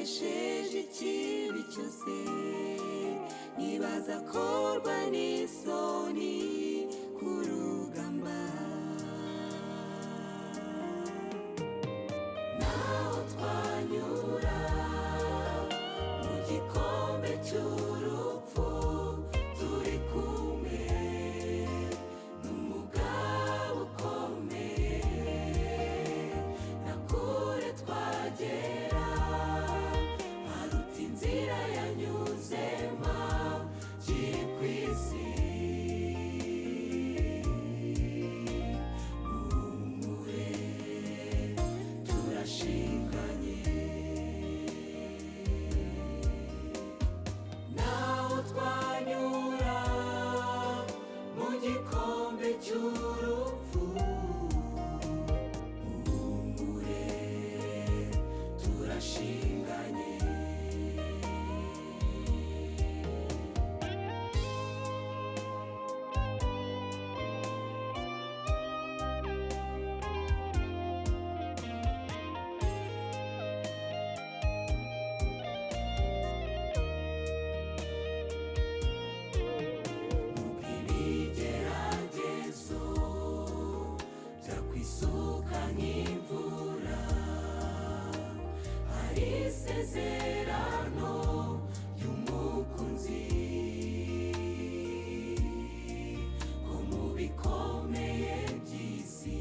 yanesheje ikibi cyose, ntibazakorwa n'isoni ku rugamba. Naho twanyura mu gikombe cy'urupfu, turi kumwe n'umugabo ukomeye. Na kure twagera haruta inzira yanyuzemo kiri ku isi. Muhumure turashinganye. Naho twanyura mu gikombe cy'urupfu, muhumure turashinganye. Ibigeragezo byakwisuka nk'imvura, hari isezerano ry'umukunzi ko mu bikomeye by'isi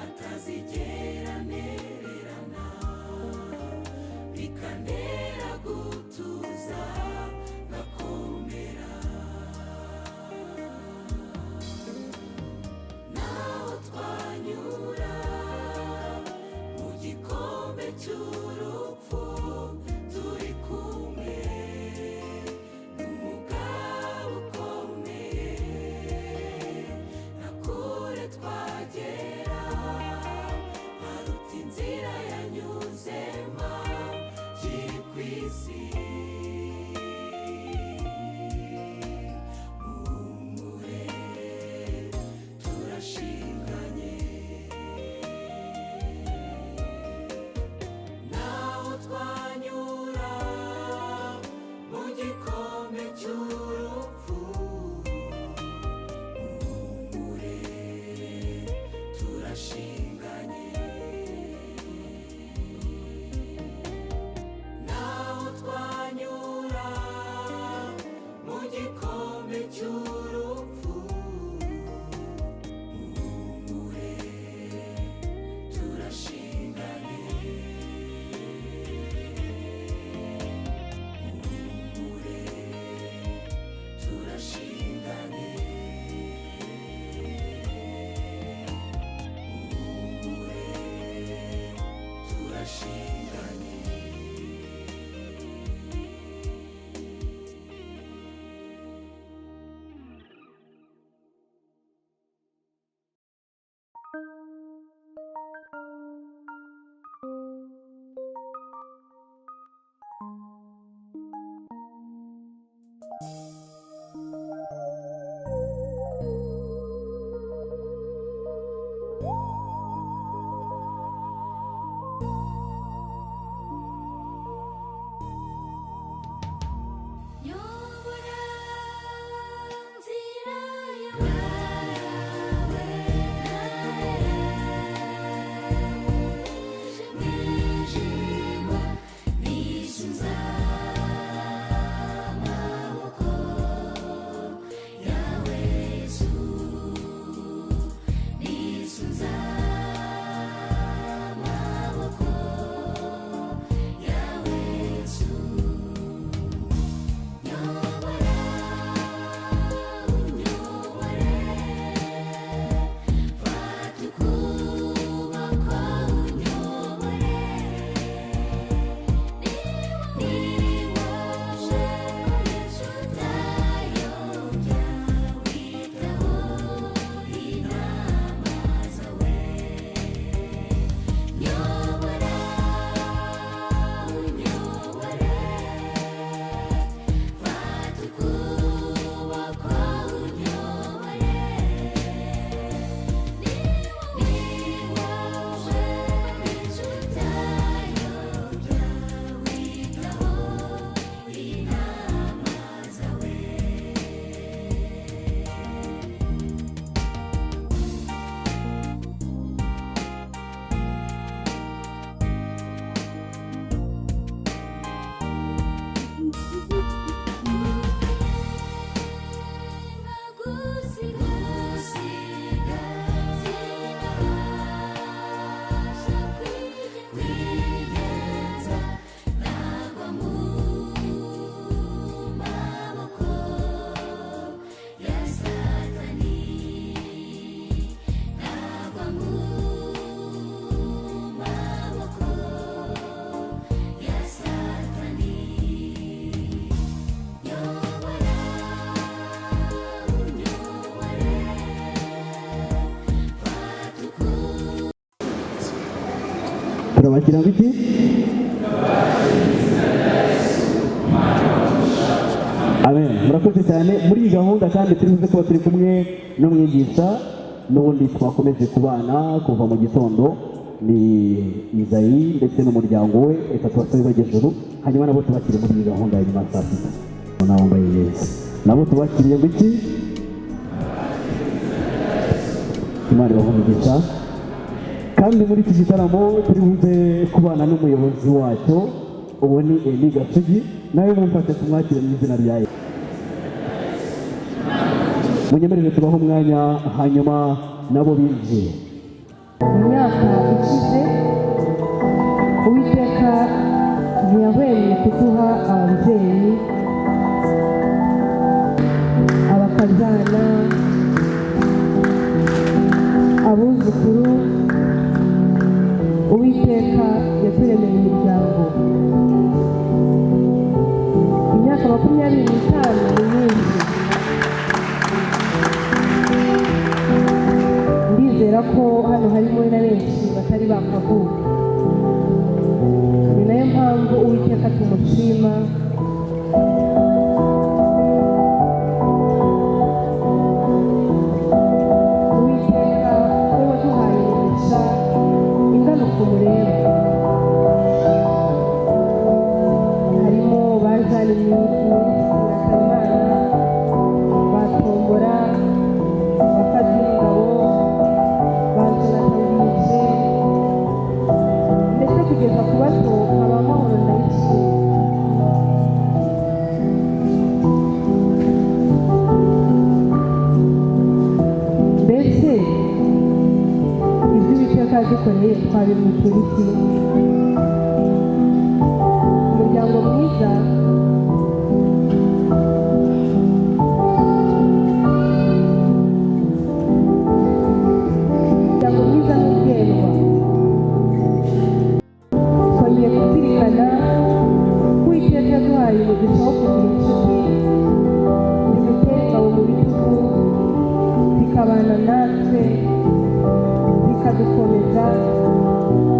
atazigera anererana, bikantera gutuza ngakomera. Naho twanyura mu gikombe cy'urupfu, turi kumwe n'umugabo ukomeye. Na kure twagera haruta inzira yanyuzemo kiri ku isi. Muhumure turashinganye. Naho twanyura mu gikombe cy'urupfu, muhumure turashinganye. Naho twanyura mu gikombe cy'urupfu, muhumure turashinganye. Muhumure turashinganye. Muhumure turashinganye. Nyobora nzira yawe, mwijima nisunza amaboko tukabakira iki amen. Murakoze cyane muri iyi gahunda kandi turibuze kuba turi kumwe n'umwigisha n'ubundi twakomeje kubana kuva mu gitondo ni Izayi ndetse n'umuryango we, reka tubasabe bagejuru hanyuma nabo tubakire muri iyi gahunda ya nyuma saa sita n'abambaye neza nabo tubakiriye ngo iki Imana ibahe kandi muri iki gitaramo turi buze kubana n'umuyobozi wacyo ubu ni Eli Gasogi nawe mumfashe tumwakire mu izina rya Yesu. Munyemerere tubaho umwanya hanyuma nabo binjiye. Imyaka ishize Uwiteka ntiyahwemye kuduha ababyeyi, abakazana, abuzukuru. Uwiteka yaturemeye imiryango. Imyaka 25 ni myinshi. Ndizera ko hano harimo na benshi batari bakavuka. Ni nayo mpamvu Uwiteka tumushima. Uwiteka we waduhaye umugisha ingana kumureba. Harimo bajani Nyirakamana, Batombora, Bakazingabo, Bajonathanije, ndetse kugeza ku bato haba amahoro ndayishimiye. Mbese ibyo Uwiteka yadukoreye twabimutura iki? Umuryango mwiza n'ubwerwa. Twongeye kuzirikana ko Uwiteka yaduhaye umugisha wo kugira inshuti zidutera ingabo mu bitugu, zikabana natwe, zikadukomeza,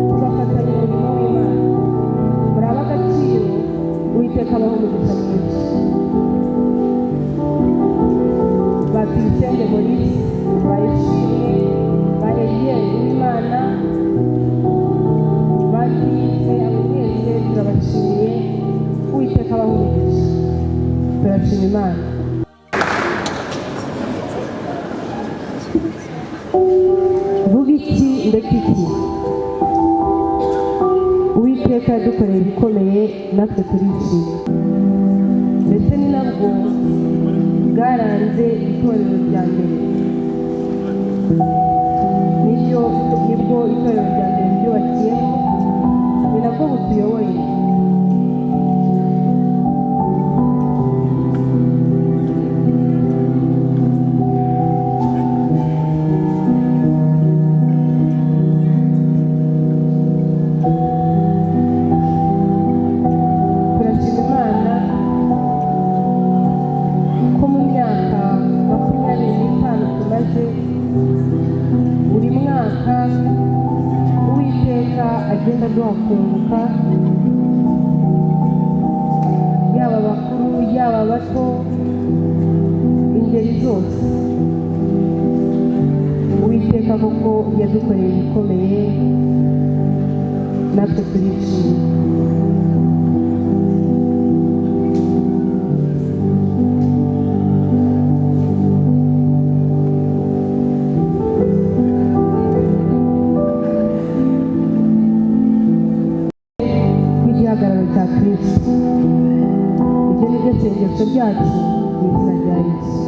tugafatanya umurimo w'Imana. Muri ab'agaciro Uwiteka abaho umugisha mwinshi. Batuyisenge Maurice, Bayishimwe, Bayegere Uwimana, bagize abo mwese turabashimiye. Uwiteka abaho umugisha. Turashima Imana. Vuga iki ndeka iki? Uwiteka yadukoreye ibikomeye natwe turishima, ndetse ni nabwo bwaranze itorero rya mbere. Nibwo itorero rya mbere ryubakiyeho, ni nabwo butuyoboye. Agenda duhakunguka, yaba abakuru yaba abato, ingeri zose. Uwiteka koko yadukoreye ibikomeye natwe turishimye. Igihagararo cya Kristo. Ibyo ni byo sengesho ryacu mu izina rya Yesu.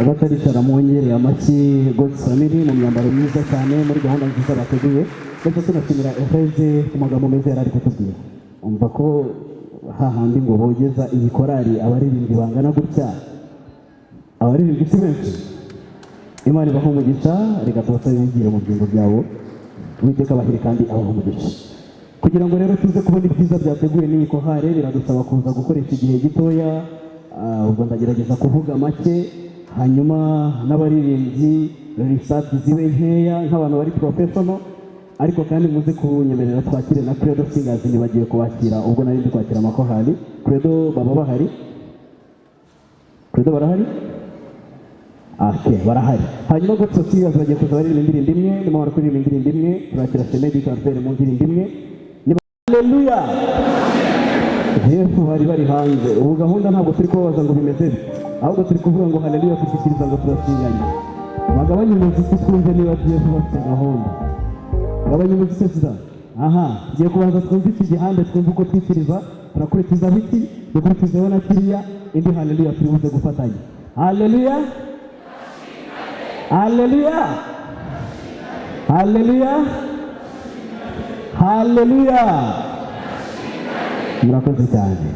Abataricara mwongereye amashyi God's Family mu myambaro myiza cyane muri gahunda nziza bateguye, ndetse tunashimira Efeze ku magambo meza yari ari kutubwira. Umva ko hahandi ngo bogeza iyi korari abaririmbyi bangana gutya, abaririmbyi si benshi. Imana ibaha umugisha, reka tubasabe bigire mu byimbo byabo. Uwiteka abahire kandi abaha umugisha. Kugira ngo rero tuze kubona ibyiza byateguwe n'iyi kohare, biradusaba kuza gukoresha igihe gitoya. Ubwo ndagerageza kuvuga make, hanyuma n'abaririmbyi risati zibe nkeya nk'abantu bari professional, ariko kandi muze kunyemerera twakire na Credo Singers. Bagiye kubakira ubwo nari ndi kwakira amakorali. Credo baba bahari? Credo barahari? Okay, barahari. Hanyuma Gospel Singers bagiye kuza baririmba indirimbo imwe, nyuma bari kuririmba indirimbo imwe, turakira Shemedi Carter mu ndirimbo imwe. Haleluya! Yesu bari hanze. Ubu gahunda ntabwo turi kubabaza ngo bimeze bite, ahubwo turi kuvuga ngo haleluya, dushyikiriza ngo turasinganye. Bagabanye umuziki twumve niba tugiye kubafite gahunda. Bagabanye umuziki sida. Aha, tugiye kubanza twumve iki gihande, twumve uko twikiriza, turakurikiza biti, dukurikizeho na kiriya, indi haleluya turi buze gufatanya. Haleluya! Haleluya! Haleluya! Haleluya! Murakoze cyane.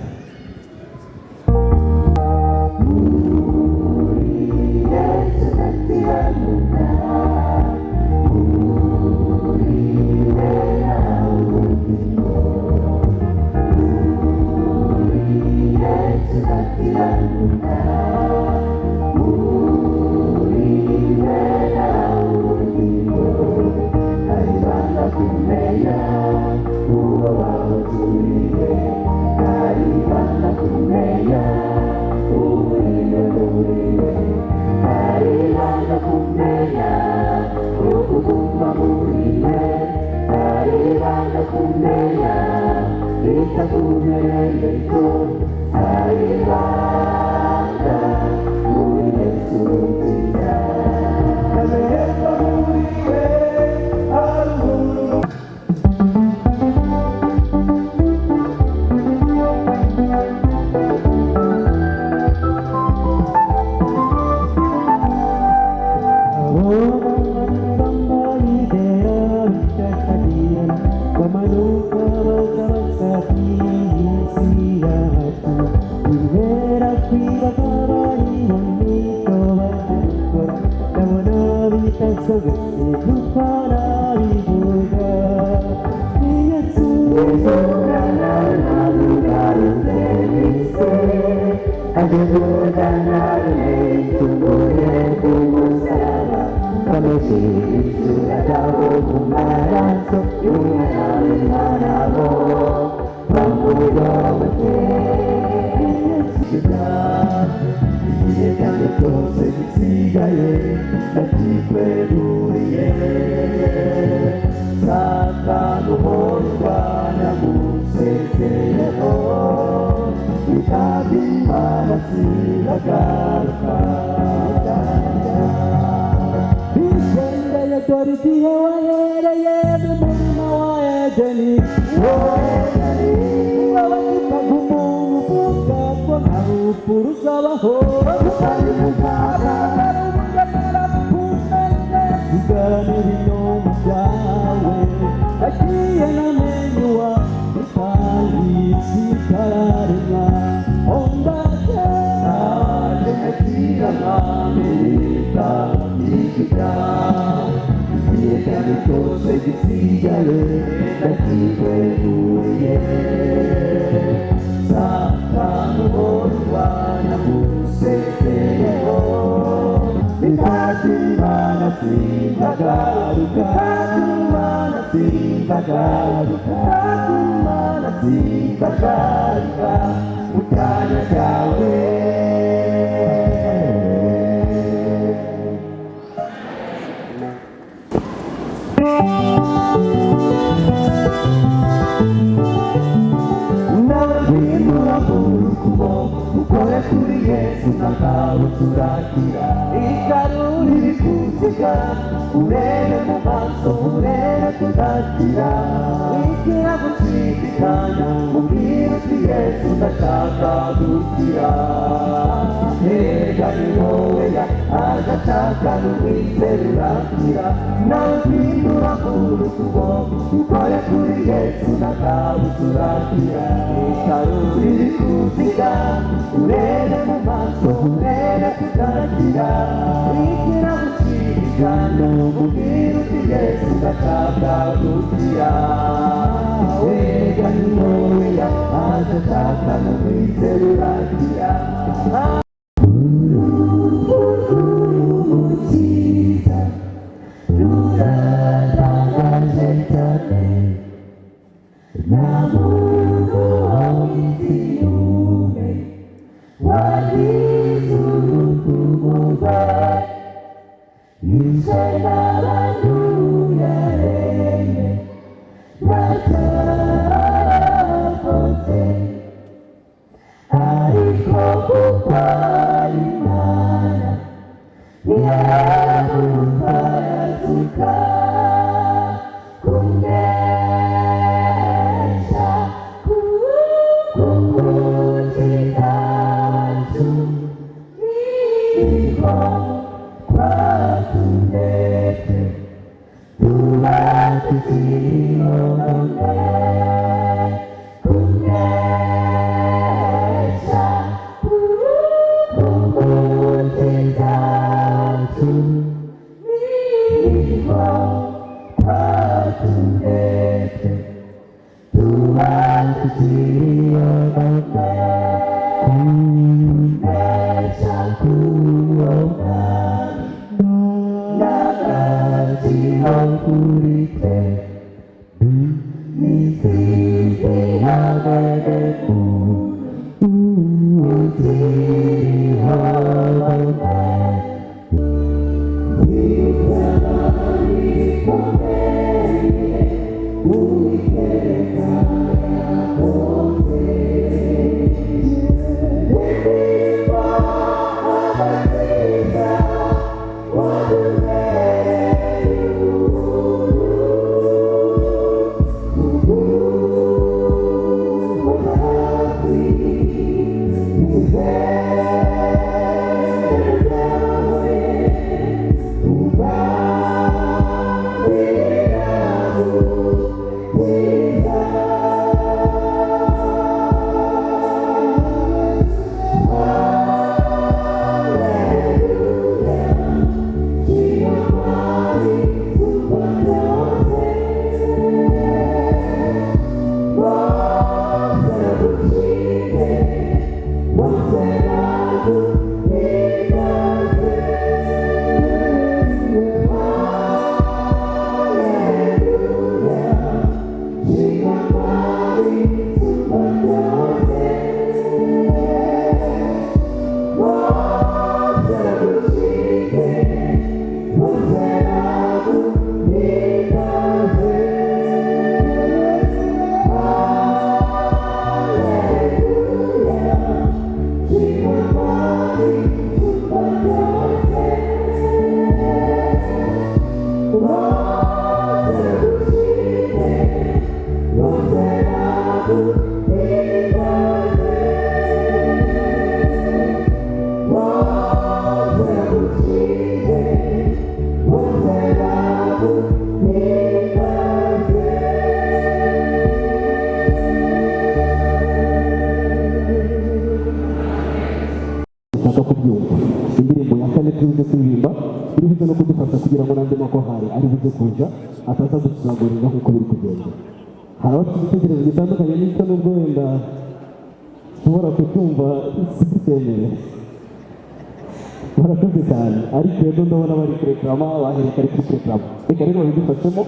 ushaka kubyumva indirimbo ya kane tuzi kuririmba iri buze no kudufasha kugira ngo n'andi mako hari ari buze kuja ataza gusagurira nk'uko biri kugenda hari abafite ibitekerezo bitandukanye n'icyo nubwo wenda ushobora kucyumva sibyemeye barakoze cyane ariko rero ndabona bari kureklama bahereka ari kureklama reka rero babidufashemo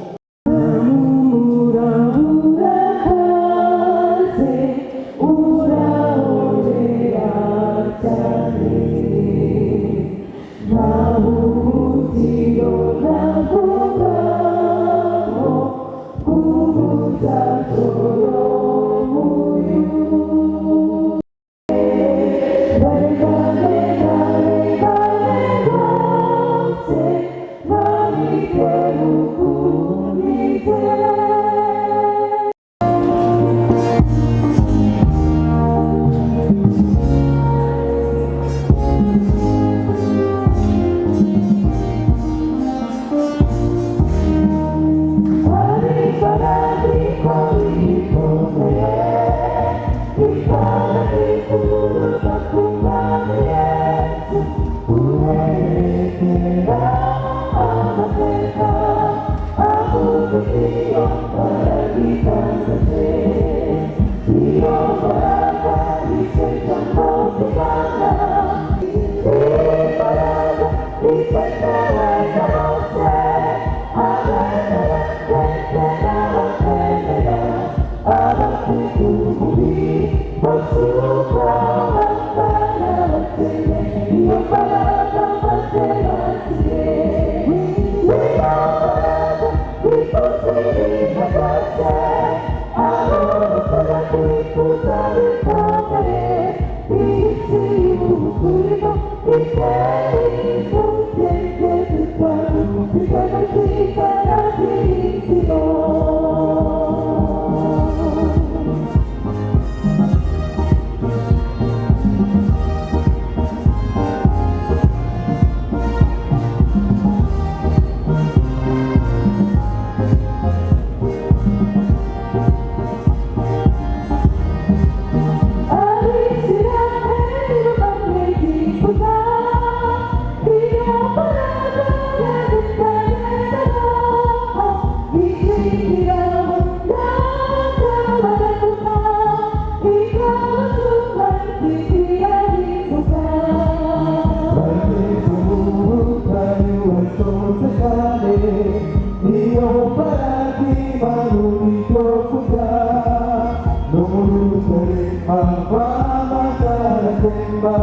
temba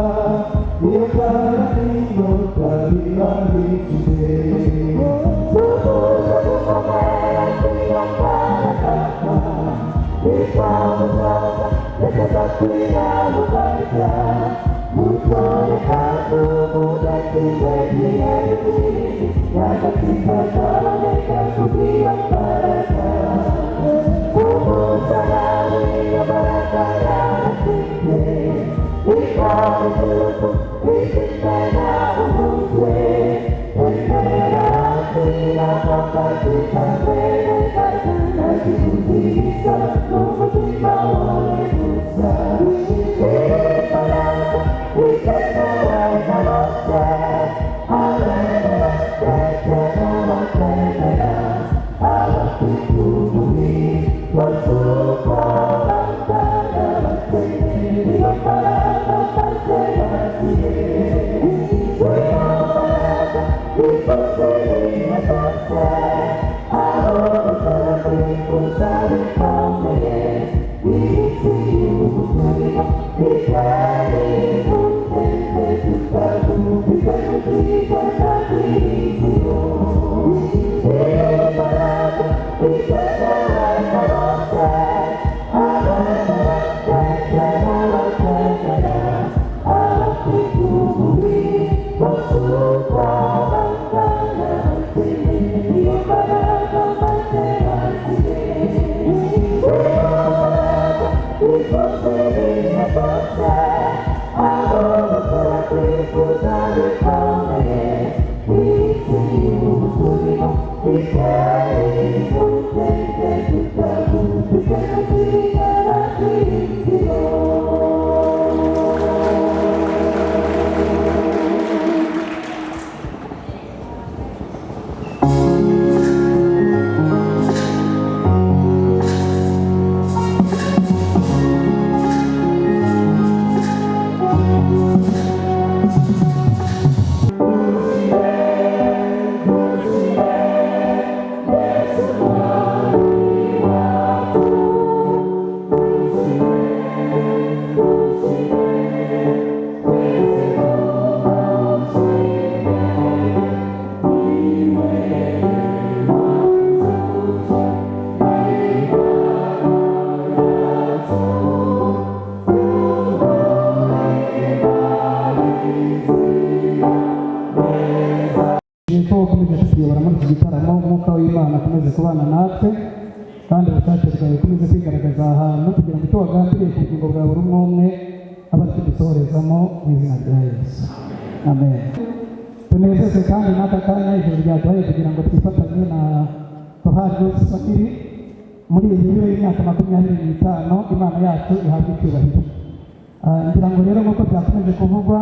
Yekara ino dari lari kide umwuka w'Imana akomeze kubana natwe kandi ubushake bwawe bukomeze kwigaragaza ahantu kugira ngo icyo wagambiriye ku bugingo bwa buri umwe umwe abe ari cyo dusohorezamo mu izina rya Yesu amen. Tunezeze kandi n'aka kanya ijoro ryaduhaye kugira ngo twifatanye na Bahari Family muri iyi yubile y'imyaka 25 Imana yacu ihabwe icyubahiro. Ngira ngo rero nk'uko byakomeje kuvugwa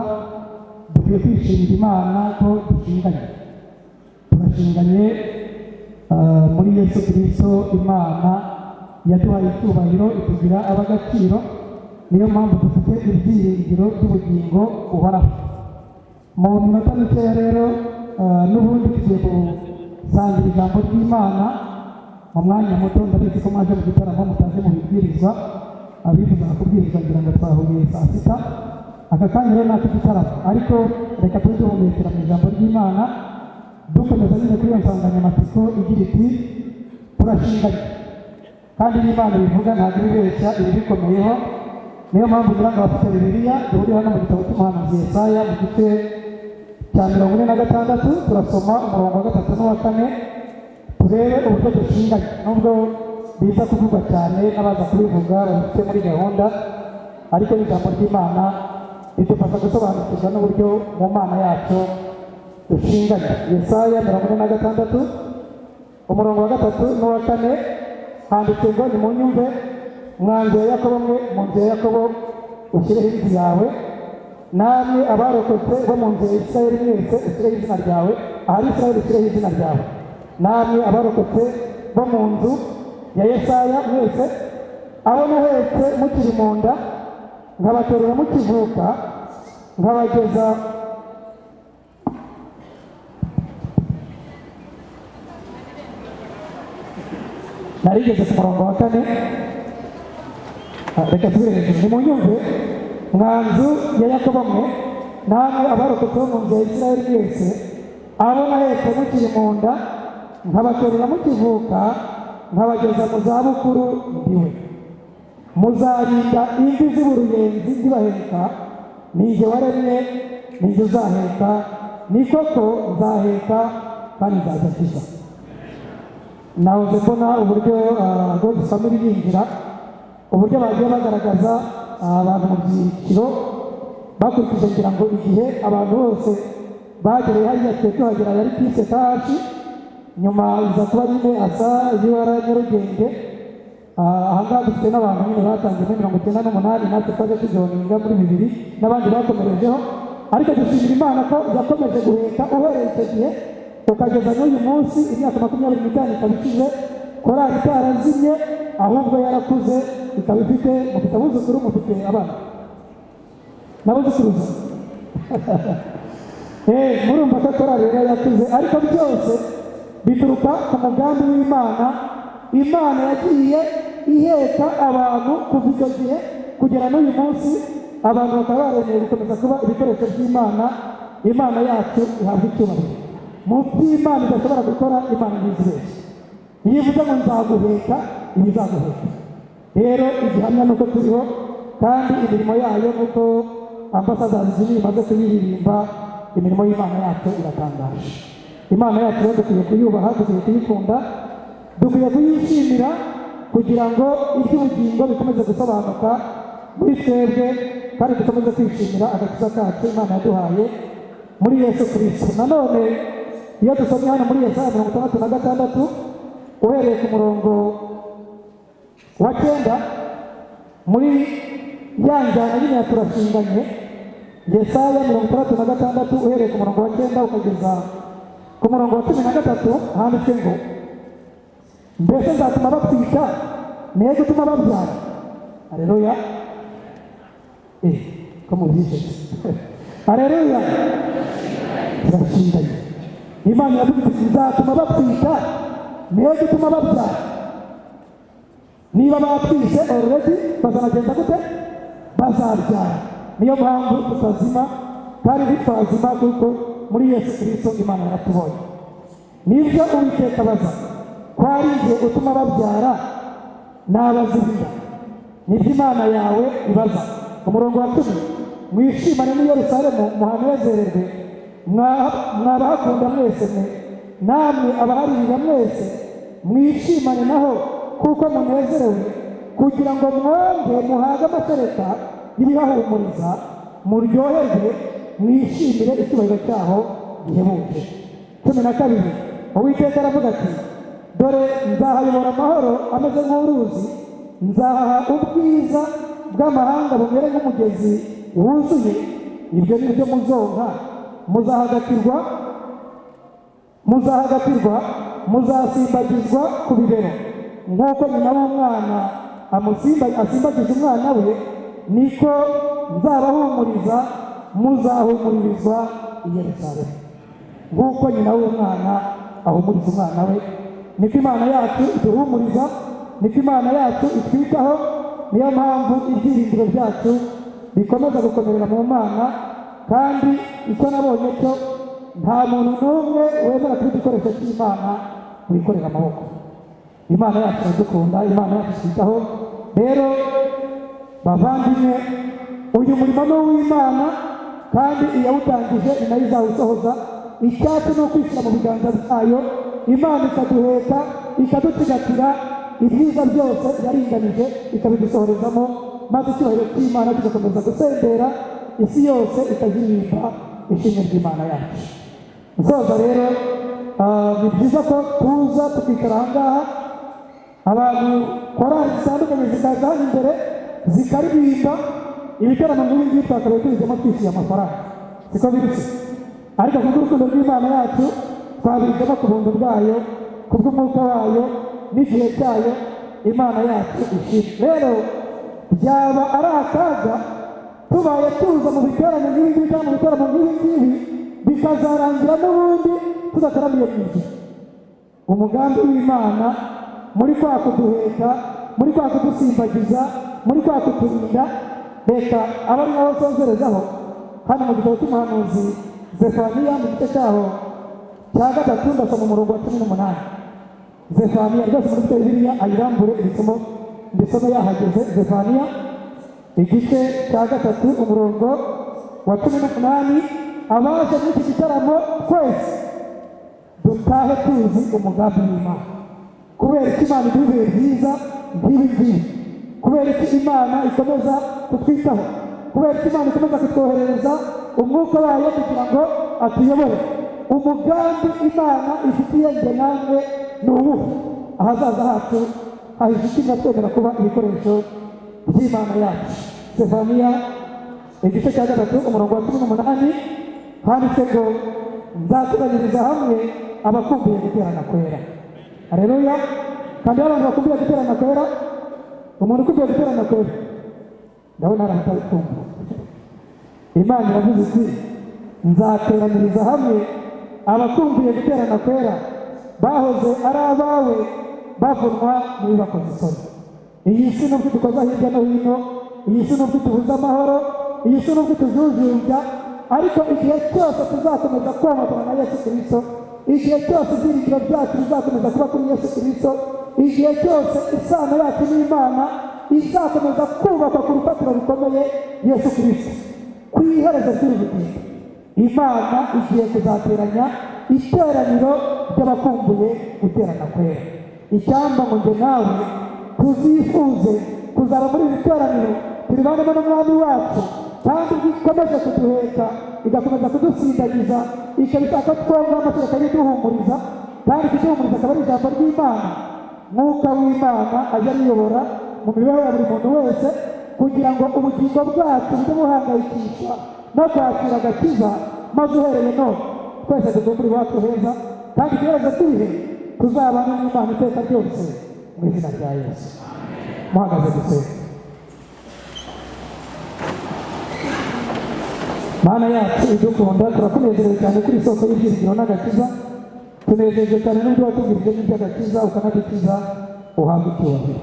dukwiye kwishimira Imana ko dushinganye turashinganye muri Yesu Kristo. Imana yaduhaye icyubahiro itugira ab'agaciro, niyo mpamvu dufite ibyiringiro by'ubugingo buhoraho. Mu minota mikeya rero n'ubundi tugiye gusangira ijambo ry'Imana mu mwanya muto. Ndabizi ko mwaje mu gitaramo mutaje mu bibwirizwa, abifuza kubwirizwa ngira ngo twahuriye saa sita. Aka kanya rero nako gitaramo, ariko reka tujye duhumekera mu ijambo ry'Imana dukomeza nyine kuri iyo nsanganyamatsiko igira iti turashinganye. Kandi n'Imana bivuga ntabwo ibibeshya, ibi bikomeyeho. Niyo mpamvu ngira ngo abafite Bibiliya duhuriye hano mu gitabo cy'umuhanuzi Yesaya mu gice cya 46 turasoma umurongo wa 3 n'uwa 4 turebe uburyo dushinganye. Nubwo biza kuvugwa cyane n'abaza kubivuga babifite muri gahunda, ariko ijambo ry'Imana ridufasha gusobanukirwa n'uburyo mu Mana yacu dushinganye. Yesaya 46 umurongo wa 3 n'uwa 4 handitse ngo nimunyumve mwa nzu ya Yakobo mwe mu nzu ya Yakobo ushyireho inzu yawe, namwe abarokotse bo mu nzu ya Isirayeli mwese ushyireho izina ryawe. Ahari Isirayeli ushyireho izina ryawe. Namwe abarokotse bo mu nzu ya Yesaya mwese abo muhetse mukiri mu nda nkabaterura mukivuka nkabageza narigeze ku murongo wa 4. Reka tubere hejuru. Nimunyumve mwanzu ya Yakobo mwe namwe abarokotse mu nzu ya Isirayeli mwese abo nahetse mukiri mu nda nkabaterura mukivuka nkabageza mu zabukuru ndiwe muzarinda imvi z'uburuyenzi zibaheka ninjye waremye ninjye uzaheka ni koko nzaheka kandi nzazakiza. Nahoze mbona uburyo God Family yinjira uburyo bagiye bagaragaza abantu mu byiciro bakurikije ngira ngo igihe abantu bose bagereye hariya twe tuhagera yari kise kashi nyuma iza kuba nyine asa UR Nyarugenge. Ahangaha dufite n'abantu nyine batangiye muri 98 natwe twaje tujoninga muri 2000 n'abandi bakomerejeho, ariko dushimira Imana ko yakomeje guheka uhereye icyo gihe ukageza n'uyu munsi imyaka 25 ikabikize korali itarazimye ahubwo yarakuze ikaba ifite mufite abuzukuru mufite abana n'abuzukuruza murumva ko korali rero yakuze, ariko byose bituruka ku mugambi w'Imana. Imana yagiye iheka abantu kuva icyo gihe kugera n'uyu munsi abantu bakaba baremeye gukomeza kuba ibikoresho by'Imana. Imana yacu ihabwa icyubahiro. Mu by'Imana idashobora gukora Imana ntizibeshye. Iyo ivuze ngo nzaguheka iba izaguheka. Rero igihamya nuko turiho kandi imirimo yayo nuko ambasaderi zimwe imaze kuyiririmba. Imirimo y'Imana yacu iratangaje. Imana yacu rero dukwiye kuyubaha, dukwiye kuyikunda, dukwiye kuyishimira kugira ngo iby'ubugingo bikomeze gusobanuka muri twebwe kandi dukomeze kwishimira agakiza kacu Imana yaduhaye muri Yesu Kristo. Nanone iyo dusomye hano muri Yesaya 66 uhereye ku murongo wa 9 muri ya njyana nyine ya turashinganye, Yesaya 66 uhereye ku murongo wa 9 ukageza ku murongo wa 13 handitse ngo mbese nzatuma batwita niyo gutuma babyara. Haleluya. Ko mubizi haleluya. Turashinganye. Imana yavuze iti nzatuma batwita niyo gutuma babyara. Niba batwise already bazanagenda gute? Bazabyara. Niyo mpamvu tutazima kandi ntitwazima kuko muri Yesu Kristo Imana yaratubonye. Nibyo Uwiteka baza kwari igihe utuma babyara n'abazimira. Nibyo Imana yawe ibaza. Umurongo wa 10 mwishimane n'i Yerusalemu muhanezererwe mwabakunda mwese mwe namwe abaharirira mwese mwishimane naho kuko munezerewe kugira ngo mwonge muhage amashereka y'ibibahumuriza muryoherwe mwishimire icyubahiro cyaho gihebuje. 12 Uwiteka aravuga ati dore nzahayobora amahoro ameze nk'uruzi, nzahaha ubwiza bw'amahanga bumere nk'umugezi wuzuye. Ibyo ni byo muzonka, muzahagatirwa muzasimbagizwa ku bibero nk'uko nyina w'umwana asimbagiza umwana we, niko nzabahumuriza muzahumuririzwa i Yerusalemu. Nk'uko nyina w'umwana ahumuriza umwana we, niko Imana yacu iduhumuriza, niko Imana yacu itwitaho. Niyo mpamvu ibyiringiro byacu bikomeza gukomerera mu Mana, kandi icyo nabonye cyo nta muntu n'umwe wemera kuba igikoresho cy'Imana wikorera amaboko. Imana yacu iradukunda, Imana yacu itwitaho. Rero bavandimwe, uyu murimo ni uw'Imana kandi iyawutangije ni nayo izawusohoza. Icyacu ni ukwishyira mu biganza byayo, Imana ikaduheka ikadutsigatira ibyiza byose yaringanije ikabidusohorezamo, maze icyubahiro cy'Imana kigakomeza gusendera isi yose ikaziririmba ishimwe ry'Imana yacu. Nsoza rero ni byiza ko tuza tukicara aha ngaha abantu korali zitandukanye zikaza hano imbere zikaririmba. Ibitaramo nk'ibi ngibi twakabaye tubijyamo twishyuye amafaranga, siko biri se? Ariko kubw'urukundo rw'Imana yacu twabijyamo ku buntu bwayo, kubw'umwuka wayo n'igihe cyayo. Imana yacu ishimwe. Rero byaba ari akaga tubaye tuza mu biterane nk'ibi ngibi cyangwa mu bitaramo nk'ibi ngibi bikazarangira n'ubundi tudataramiye mu ijuru. Umugambi w'Imana muri kwa kuduheka, muri kwa kudusimbagiza, muri kwa kuturinda reka aba ari naho nsozerezaho hano mu gitabo cy'umuhanuzi Zefaniya mu gice cyaho cya gatatu ndasoma umurongo wa 18. Zefaniya rwose muri Bibiliya ayirambure ibisemo mbisome yahageze. Zefaniya igice cya gatatu umurongo wa 18. Abaje muri iki gitaramo twese dutahe tuzi umugambi w'Imana, kubera ko Imana iduhe byiza nk'ibi ngibi, kubera ko Imana ikomeza kutwitaho, kubera ko Imana ikomeza kutwoherereza umwuka wayo kugira ngo atuyobore. Umugambi Imana ifitiye njye namwe ni uwuhe? Ahazaza hacu hahishikira twemera kuba ibikoresho by'Imana yacu. Zefaniya igice cya gatatu umurongo wa 18 handitse ngo nzateranyiriza hamwe abakumbuye guterana kwera. Haleluya! Kandi abantu bakumbuye guterana kwera, umuntu ukumbuye guterana kwera ndabona arahatakumva. Imana iravuze iti nzateranyiriza hamwe abakumbuye guterana kwera, bahoze ari abawe bavunwa muri bakoze isoni. Iyi si nubwo dukoza hirya no hino, iyi si nubwo tubuza amahoro, iyi si nubwo tujujubya, ariko igihe cyose tuzakomeza kwamagana na Yesu Kristo, igihe cyose ibyiringiro byacu bizakomeza kuba kuri Yesu Kristo, igihe cyose isano yacu n'Imana izakomeza kubakwa ku rufatiro rukomeye Yesu Kristo. Ku iherezo ry'ubugingo Imana igiye kuzateranya iteraniro ry'abakumbuye guterana kwera. Icyamba ngo njye nawe tuzifuze kuzaba muri iri teraniro turibanemo n'umwami wacu, kandi ikomeje kuduheka igakomeza kudusindagiza, ikabishaka twumva amategeko yiduhumuriza, kandi kuduhumuriza akaba ari ijambo ry'Imana. Mwuka w'Imana ajya ariyobora mu mibereho ya buri muntu wese, kugira ngo ubugingo bwacu bujye buhangayikishwa no kwakira agakiza, maze uhereye none twese tuvuye muri iwacu heza, kandi ikibazo turihe tuzabana n'Imana iteka ryose mu izina rya Yesu. Muhagaze dusenge. Mana yacu idukunda, turakunezerewe cyane kuri isoko y'ibyiringiro n'agakiza, tunezejwe cyane n'ubwo watubwirije n'iby'agakiza ukanadukiza, uhabwe icyubahiro.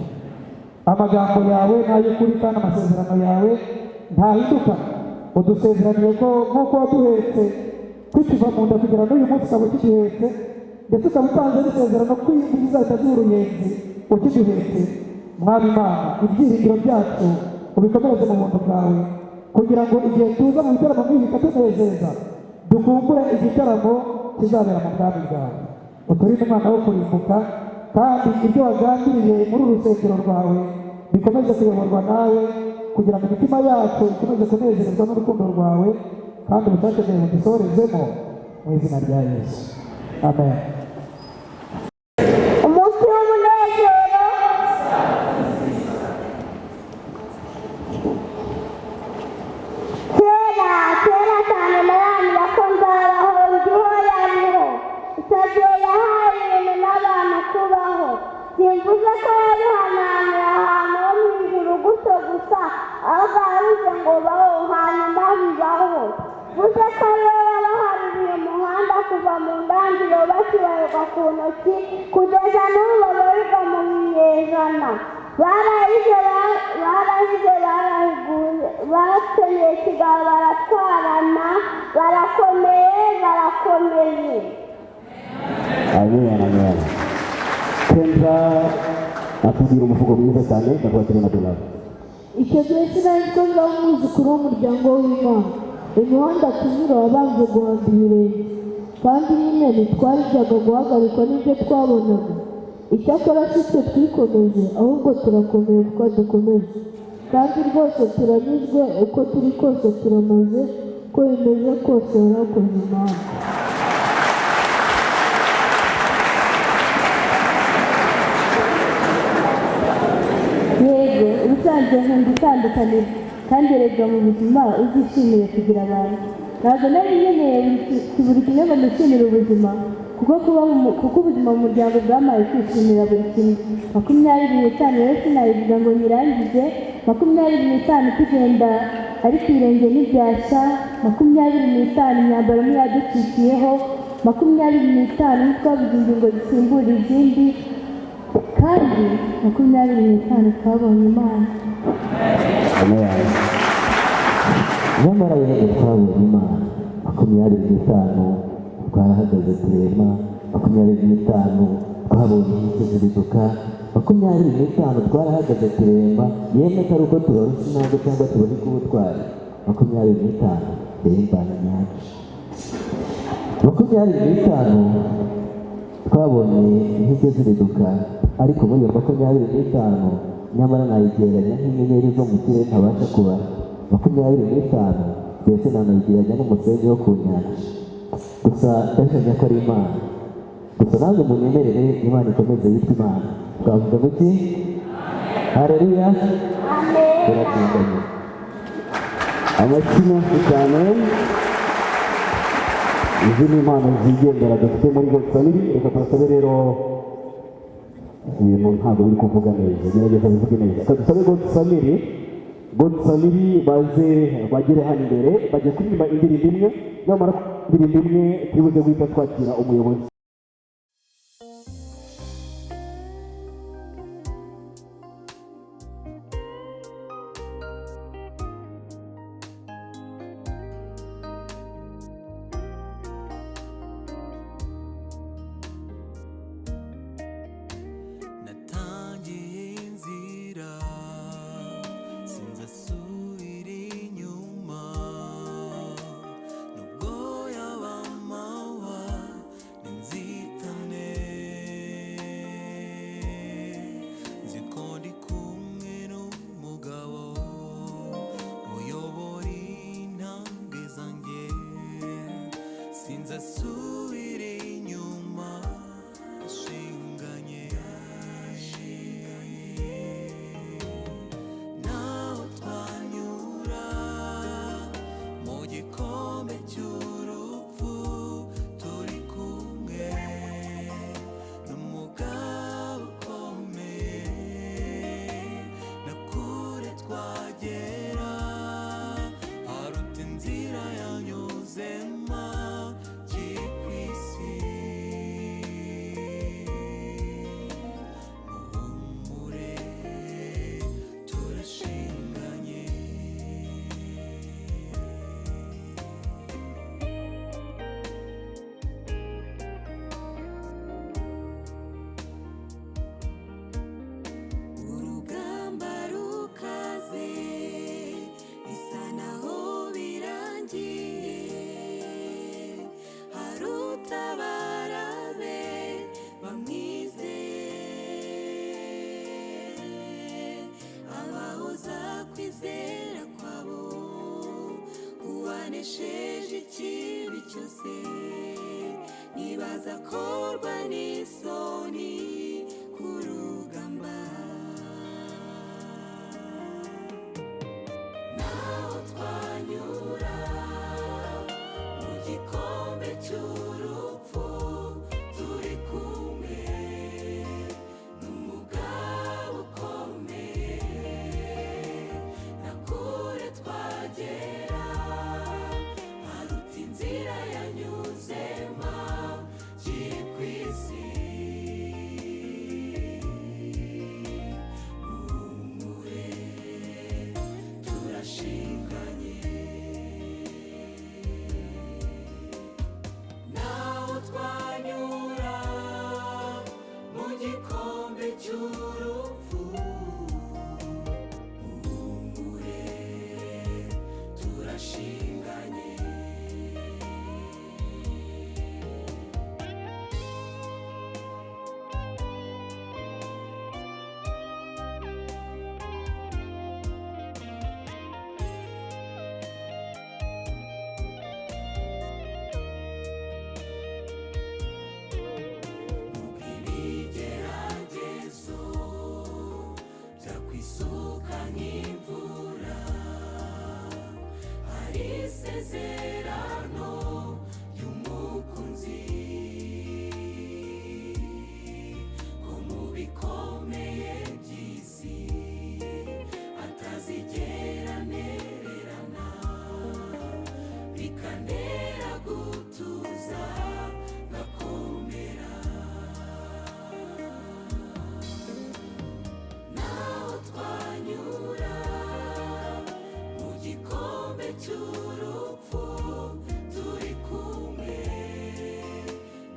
Amagambo yawe n'ay'ukuri kandi amasezerano yawe ntahinduka. Udusezeraniye ko nk'uko waduhetse tukiva mu nda kugira n'uyu munsi ukaba ukiduhetse, ndetse ukaba utanze n'isezerano ko iyi ngiyi izahita ziba uruyenzi ukiduhetse. Mwami Imana, ibyiringiro byacu ubikomereze mu buntu bwawe, kugira ngo igihe tuza mu bitaramo nk'ibi bikatunezeza, dukumbure igitaramo kizabera mu bwami bwawe. Uturinde umwana wo kurimbuka, kandi ibyo wagambiriye muri uru rusengero rwawe bikomeze kuyoborwa nawe, kugira ngo imitima yacu ikomeze kunezerezwa n'urukundo rwawe, kandi ubushake bwawe budusorezemo mu izina rya Yesu. Amen. Umunsi w'umunezero, kera cyane naramira ko nzabaho ndiho yariho, icyo gihe yahaye ibintu n'abantu kubaho. Simvuze ko yabihananira ahantu ho mu ijuru gutyo gusa, ahubwo yavuze ngo baho hanyuma bibaho. Vuze ko rero yabaharuriye umuhanda kuva mu ndangiriro bakibarirwa ku ntoki kugeza n'ubu babarirwa mu binyejana. Barahize barahiguye, bakenyeye ikigabo baratwarana, barakomeye. Amen, amen. Kenza atubwira umuvugo mwiza cyane ndakwakira na Donald. icyo gihe sinari ko nza umwuzukuru w'umuryango w'Imana. Imihanda tunyura wabanje guhanga ibirenge, kandi nyine ntitwarijyaga guhagarikwa n'ibyo twabonaga. Icyakora si twe twikomeje, ahubwo turakomeye kuko dukomeje, kandi rwose turanyuzwe, uko turi kose turamaze, uko bimeze kose warakoze Imana. Yego, ubusanzwe nkunda itandukaniro, kandi erega mu buzima uzishimiye kugira abantu. Ntabwo nari nkeneye buri kimwe ngo nishimire ubuzima, kuko ubuzima mu muryango bwamaye kwishimira buri kimwe. 25 rero sinayivuga ngo nyirangize, 25 tugenda ariko ibirenge ntibyashya, 25 imyambaro ntiyaducikiyeho, 25 twabuze ingingo zisimbura izindi, kandi 25 twabonye Imana. Amen. nyamara rero twabonye Imana 25 twarahagaze turema 25 twabonye icyo ziriduka 25 twarahagaze turemba yemwe atari uko tubarusha intambwe cyangwa tuboneka ubutwari 25 rembana nyacu 25 twabonye intege ziriduka ariko muri 25 nyamara nayigereranya nk'inyenyeri zo mu kirere ntabasha kubara 25 mbese nanayigereranya n'umusenyi wo ku nyanja gusa ndashaka ko ari Imana gusa nange munyemerere Imana ikomeze yitwa Imana twavuga muki haleluya turatindanye amashyi menshi cyane izi ni impano zigendera dufite muri God Family reka turasabe rero ibintu ntabwo biri kuvuga neza gerageza bivuge neza reka dusabe God Family baze bagere hano imbere bagiye kuririmba indirimbo imwe nyamara indirimbo imwe turibuze guhita twakira umuyobozi natangiye inzira sinzasubira inyuma nubwo yaba amahwa n'inzitane nzi ko ndi kumwe n'umugabo uyobora intambwe zanjye sinzasubira inyuma ashinganye naho twanyura mu gikombe cy'urupfu turi kumwe n'umugabo ukomeye na kure twagera haruta inzira yanyuzemo kiri ku isi muhumure turashinganye urugamba rukaze bisa naho birangiye hari utabara be bamwizeye abahoza kwizera kwabo uwanesheje ikibi cyose ntibazakorwa n'isoni ku rugamba naho twanyura mu gikombe cy'urupfu turi kumwe n'umugabo ukomeye na kure twagera haruta inzira yanyuzemo kiri ku isi muhumure turashinganye naho twanyura mu gikombe cy'urupfu muhumure turashinganye ibigeragezo byakwisuka nk'imvura hari isezerano ry'umukunzi ko mu bikomeye by'isi atazigera anererana bikantera gutuza ngakomera naho twanyura mu gikombe cy'urupfu turi kumwe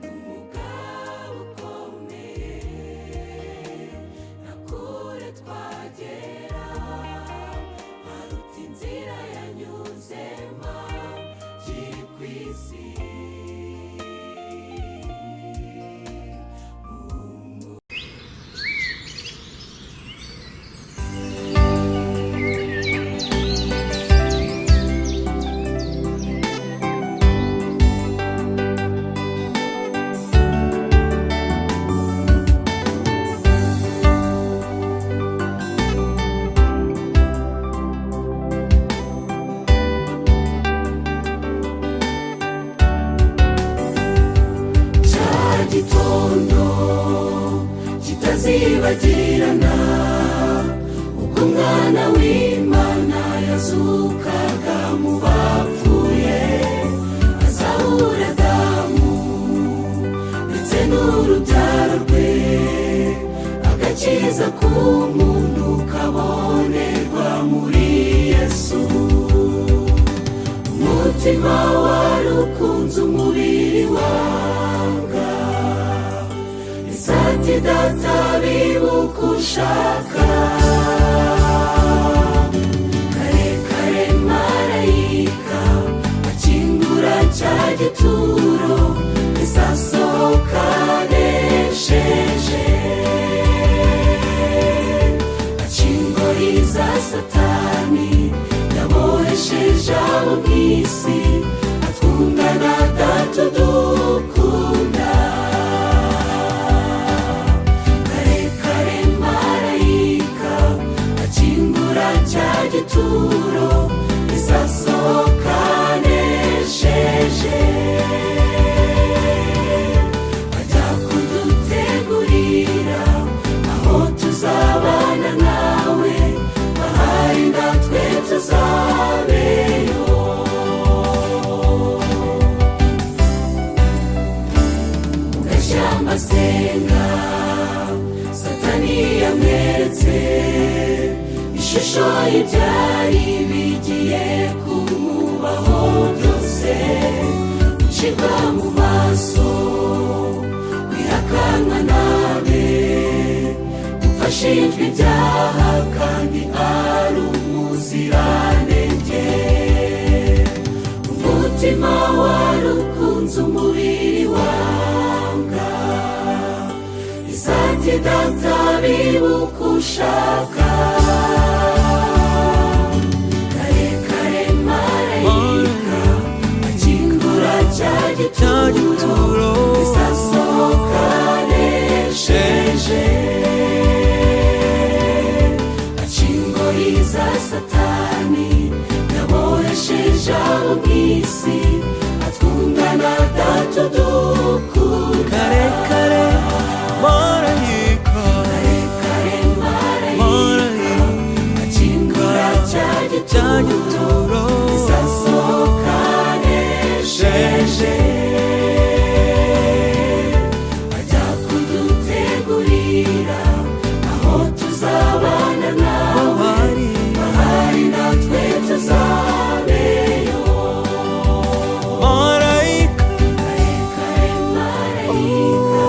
n'umugabo ukomeye na kure twagera haruta inzira yanyuzemo kiri ku isi gitondo kitazibagirana ubwo umwana w'Imana yazukaga mu bapfuye azahura Adamu ndetse n'urubyaro rwe agakiza k'umuntu kabonerwa muri Yesu umutima wari ukunze umubiri wanga isati data bibuka ushaka kare kare marayika akingura cya gituro isasohoka nesheje akingori za satani yabohesheje abo mw'isi atwungana data dukunda kare kare marayika akingura cya gituro isasohoka nesheje ajya kudutegurira aho tuzabana nawe ahari natwe tuzabeyo mugashyamba asenga satani yamweretse ishusho y'ibyari bigiye kumubaho byose gucibwa mu maso kwihakanwa nabe gufashinjwa ibyaha kandi ari umuziranenge umutima wari ukunze umubiri wanga isati data bibuka ushaka kare kare marayika akingura cya gituro isasohoka nesheje akingori za satani yabohesheje abo mw'isi atwungana data dukunda kare kare marayika akingura cya gituro isasohoka nesheje ajya kudutegurira aho tuzabana nawe ahari natwe tuzabeyo marayika kare marayika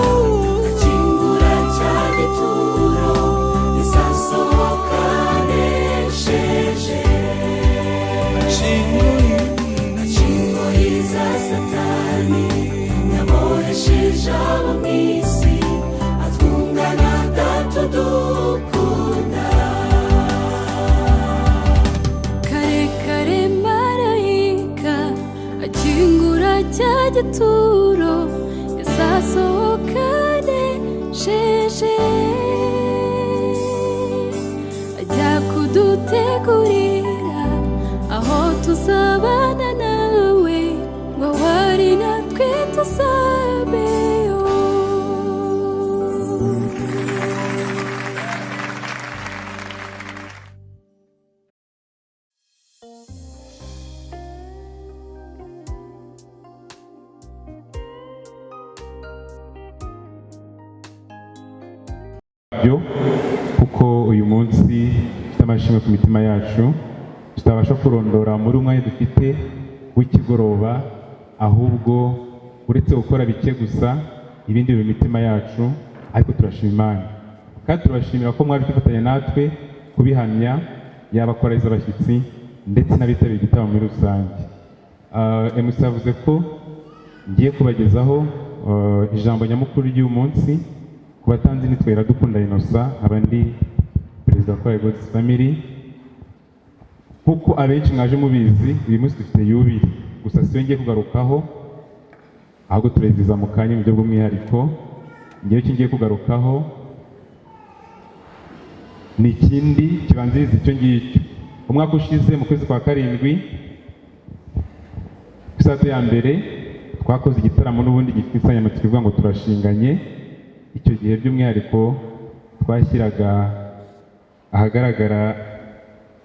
akingura cya gituro isasohoka nesheje akingori za satani yabohesheje abo mw'isi atwungana data dukunda kare kare marayika akingura cya gituro isasohoka nesheje ajya kudutegurira aho tuzabana nawe ngo wari natwe tuzabeyo byo kuko uyu munsi dufite amashimwe ku mitima yacu tutabasha kurondora muri umwanya dufite w'ikigoroba, ahubwo uretse gukora bike gusa ibindi mu mitima yacu, ariko turashima Imana kandi turabashimira ko mwari kwifatanya natwe kubihamya, yaba akoreza abashyitsi ndetse n'abitabiriye igitaramo muri rusange. MC yavuze ko ngiye kubagezaho ijambo nyamukuru ry'uyu munsi. Ku batanzi nitwa Iradukunda Innocent, abandi perezida wa Choir God's Family. Nk'uko abenshi mwaje mubizi, uyu munsi dufite yubile, gusa siyo ngiye kugarukaho, ahubwo tureziza mu kanya mu buryo bw'umwihariko. Ngewe icyo ngiye kugarukaho ni ikindi kibanziriza icyo ngicyo. Umwaka ushize mu kwezi kwa karindwi ku isaha ya mbere twakoze igitaramo n'ubundi gifite insanganyamatsiko ivuga ngo turashinganye. Icyo gihe by'umwihariko twashyiraga ahagaragara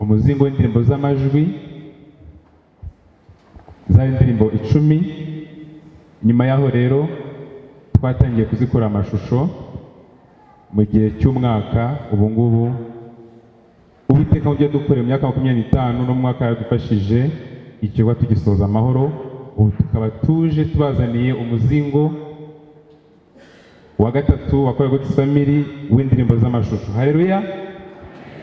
umuzingo w'indirimbo z'amajwi, zari indirimbo 10. Nyuma yaho rero twatangiye kuzikora amashusho mu gihe cy'umwaka. Ubu ngubu Uwiteka mu byo dukoreye mu myaka 25 no mu mwaka yadufashije ikigo tugisoza amahoro. Ubu tukaba tuje tubazaniye umuzingo wa gatatu wa Choir God's Family w'indirimbo z'amashusho. Haleluya,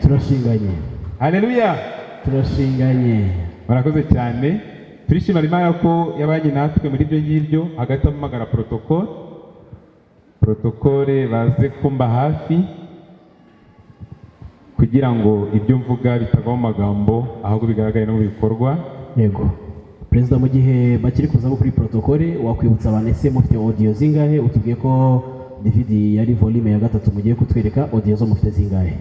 turashinganye. Haleluya, turashinganye. Murakoze cyane. Turishimira Imana ko yabanye natwe muri ibyo ngibyo. Hagati amagara protokole baze kumba hafi kugira ngo ibyo mvuga bitagwa mu magambo, ahubwo bigaragare no mu bikorwa. Yego Perezida, mu gihe bakiri kuza kuri protokole, wakwibutsa abantu ese mufite audio zingahe? Utubwiye ko David yari volume ya gatatu, mugiye kutwereka audio zo mufite zingahe?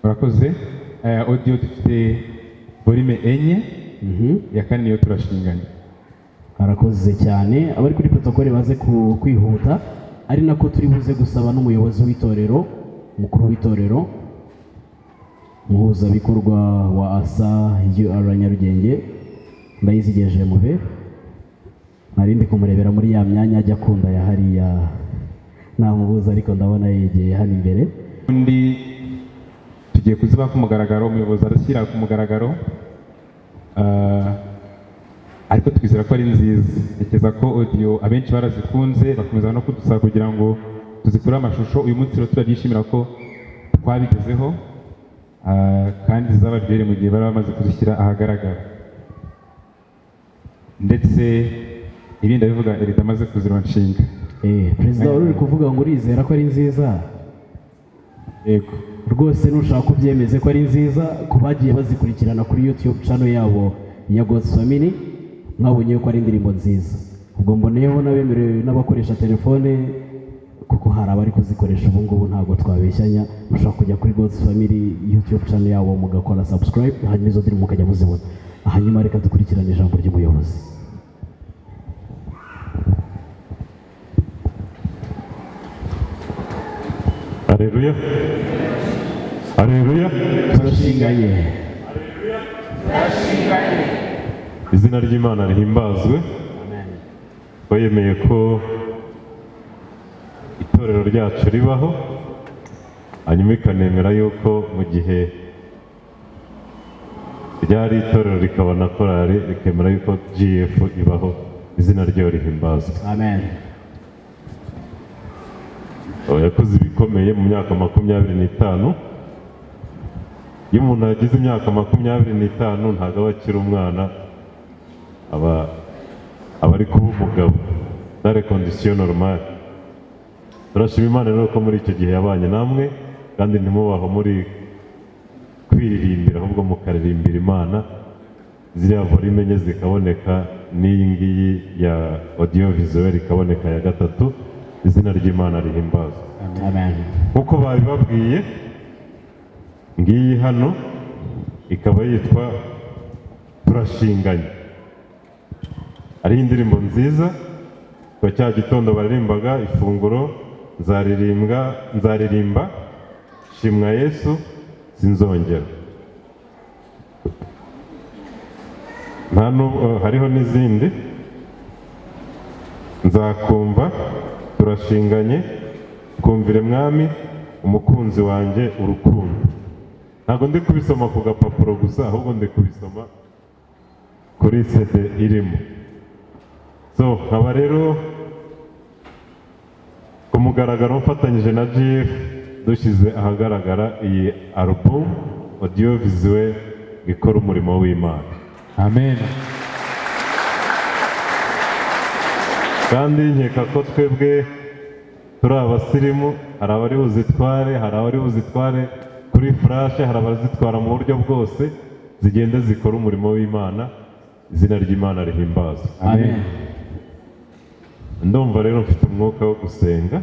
Murakoze. Audio dufite volume 4, ya kane niyo turashinganye. Arakoze cyane. Abari kuri protokole baze kwihuta, ari nako turi buze gusaba n'umuyobozi w'itorero, mukuru w'itorero, muhuzabikorwa wa ASA UR Nyarugenge, Ndayizigeje Mube, narindi kumurebera muri ya myanya ajya akunda ya hariya namubuza, ariko ndabona yegeye hano imbere. Undi tugiye kuziba ku mugaragaro, umuyobozi arashyira ku mugaragaro, ariko twizera ko ari nziza. Ntekereza ko audio abenshi barazikunze, bakomeza no kudusaba kugira ngo tuzikure amashusho. Uyu munsi rero turabyishimira ko twabigezeho, kandi zabaryohere mu gihe bari bamaze kuzishyira ahagaragara. Ndetse ibindi bivuga Erida amaze kuzironshinga. Perezida uri kuvuga ngo urizera ko ari nziza? Yego rwose, nushaka kubyemeze ko ari nziza. Ku bagiye bazikurikirana kuri YouTube channel yabo ya God's Family, mwabonye ko ari indirimbo nziza. Ubwo mboneyeho n'abemerewe n'abakoresha telefone, kuko hari abari kuzikoresha ubu ngubu, ntabwo twabeshyanya. Mushaka kujya kuri God's Family YouTube channel yabo mugakora subscribe, hanyuma izo ndirimbo mukajya muzibona. Hanyuma reka dukurikirane ijambo ry'umuyobozi. Haleluya, haleluya, turashinganye. Izina ry'Imana rihimbazwe. Twemeye ko itorero ryacu ribaho, hanyuma ikanemera yuko mu gihe ryari itorero rikaba na korali, rikemera yuko GF ibaho. Izina ryayo rihimbazwe. Amen. Yakoze ibikomeye mu myaka 25. Iyo umuntu yagize imyaka 25 ntabwo aba akiri umwana, aba ari kuba umugabo. Dare condition normale. Turashima Imana rero ko muri icyo gihe yabanye namwe, kandi ntimubaho muri kwiririmbira, ahubwo mukaririmbira Imana. Ziriya volume enye zikaboneka, n'iyi ngiyi ya audio visuel ikaboneka ya gatatu. Izina ry'Imana rihimbazwe. Amen. Uko babibabwiye, ngiyi hano ikaba yitwa turashinganye. Ari indirimbo nziza. Kwa cya gitondo baririmbaga ifunguro, nzaririmba shimwa Yesu sinzongera. Hariho n'izindi, nzakumva, turashinganye, twumvire mwami umukunzi wanjye urukundo. ntabwo ndi kubisoma ku gapapuro gusa, ahubwo ndi kubisoma kuri CD irimo. So nkaba rero ku mugaragaro mfatanyije na GF dushyize ahagaragara iyi album audio visuel ikora umurimo w'Imana. Amen. Kandi nkeka ko twebwe turi abasirimu, hari abari buzitware, hari abari buzitware kuri flash, hari abazitwara mu buryo bwose, zigenda zikora umurimo w'Imana, izina ry'Imana rihimbazwe. Amen. Ndumva rero mfite umwuka wo gusenga,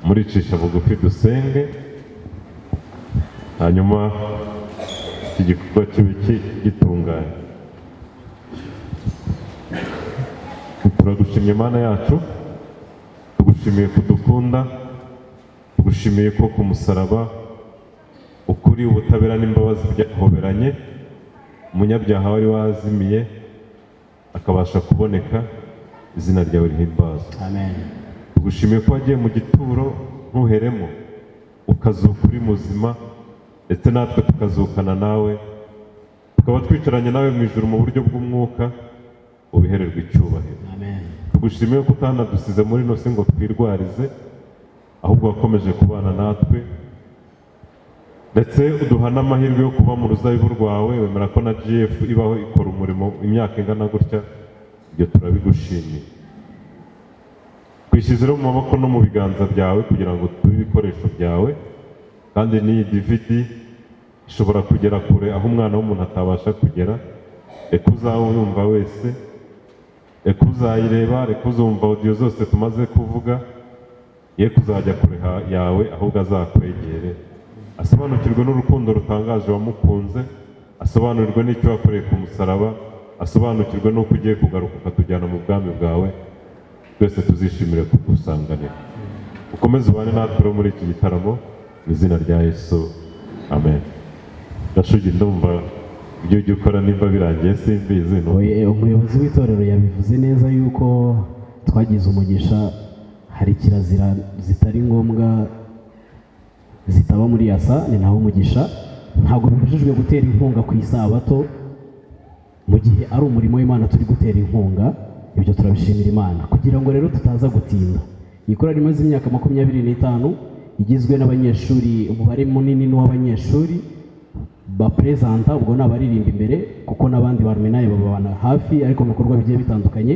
muricisha bugufi dusenge, hanyuma iki gikorwa kibe gitunganye. Turagushimye Mana yacu, tugushimiye kudukunda, tugushimiye ko ku musaraba ukuri ubutabera n'imbabazi byahoberanye, umunyabyaha wari wazimiye akabasha kuboneka, izina ryawe rihimbazwe. Amen. Tugushimiye ko wagiye mu gituro ntuheremo, ukazuka uri muzima, ndetse natwe tukazukana nawe, tukaba twicaranye nawe mu ijuru mu buryo bw'umwuka, ubihererwe icyubahiro. Amen. Tugushimiye ko utanadusize muri ino si ngo twirwarize, ahubwo wakomeje kubana natwe, ndetse uduha n'amahirwe yo kuba mu ruzabibu rwawe, wemera ko na GF ibaho ikora umurimo imyaka ingana gutya, ibyo turabigushimiye. Twishyize mu maboko no mu biganza byawe kugira ngo tube ibikoresho byawe, kandi n'iyi DVD ishobora kugera kure aho umwana w'umuntu atabasha kugera. Reka uzawumva wese, reka uzayireba, reka uzumva audio zose tumaze kuvuga, ye kuzajya kure yawe, ahubwo azakwegere, asobanukirwe n'urukundo rutangaje wamukunze, asobanurirwe n'icyo wakoreye ku musaraba, asobanukirwe n'uko ugiye kugaruka ukatujyana mu bwami bwawe. Twese tuzishimire kugusanganira. Ukomeze ubane natwe muri iki gitaramo mu izina rya Yesu. Amen. Gashugi, ndumva ibyo ujya ukora nimba birangiye simbizi. Umuyobozi w'itorero yabivuze neza yuko twagize umugisha, hari kirazira zitari ngombwa zitaba muri yasa, ni naho umugisha. Ntabwo bibujijwe gutera inkunga ku isabato mu gihe ari umurimo w'Imana turi gutera inkunga, ibyo turabishimira Imana. Kugira ngo rero tutaza gutinda, iyi korali imaze imyaka 25 igizwe n'abanyeshuri, umubare munini n'uw'abanyeshuri bapresenta, ubwo n'abaririmba imbere kuko n'abandi barumenaye babana hafi, ariko mu bikorwa bigiye bitandukanye.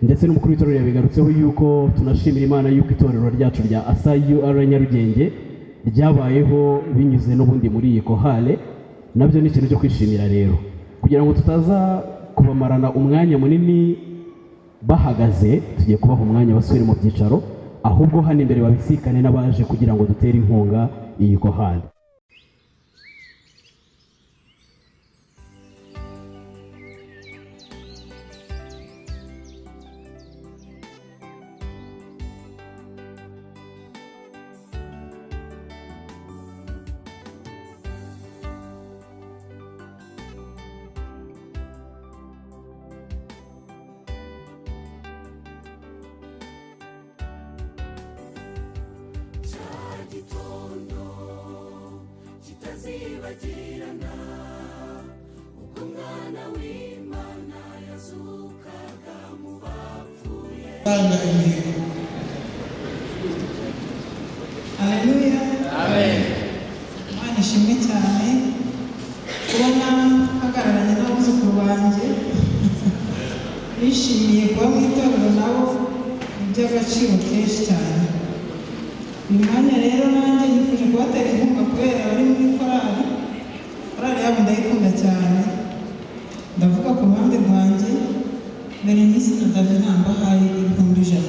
Ndetse n'umukuru w'itorero yabigarutseho yuko tunashimira Imana yuko itorero ryacu rya ASAUR Nyarugenge ryabayeho binyuze n'ubundi muri iyi kohale, nabyo ni ikintu cyo kwishimira rero, kugira ngo tutaza kubamarana umwanya munini bahagaze, tugiye kubaha umwanya basubire mu byicaro, ahubwo hano imbere babisikane n'abaje kugira ngo dutere inkunga iyi kohale. kitazibagirana ubwo umwana w'Imana yazukaga mu bapfuye. Haleluya. Amen. Imana ishimwe cyane kubona hagararanye n'abuzukuru banjye, bishimiye kuba mu itorero nabo iby'agaciro kenshi cyane. Uyu mwanya rero nanjye nifuje kubatera inkunga kubera bari muri korali yabo ndayikunda cyane. Ndavuga ku ruhande rwanjye, Berenice na David nambahaye 100,000.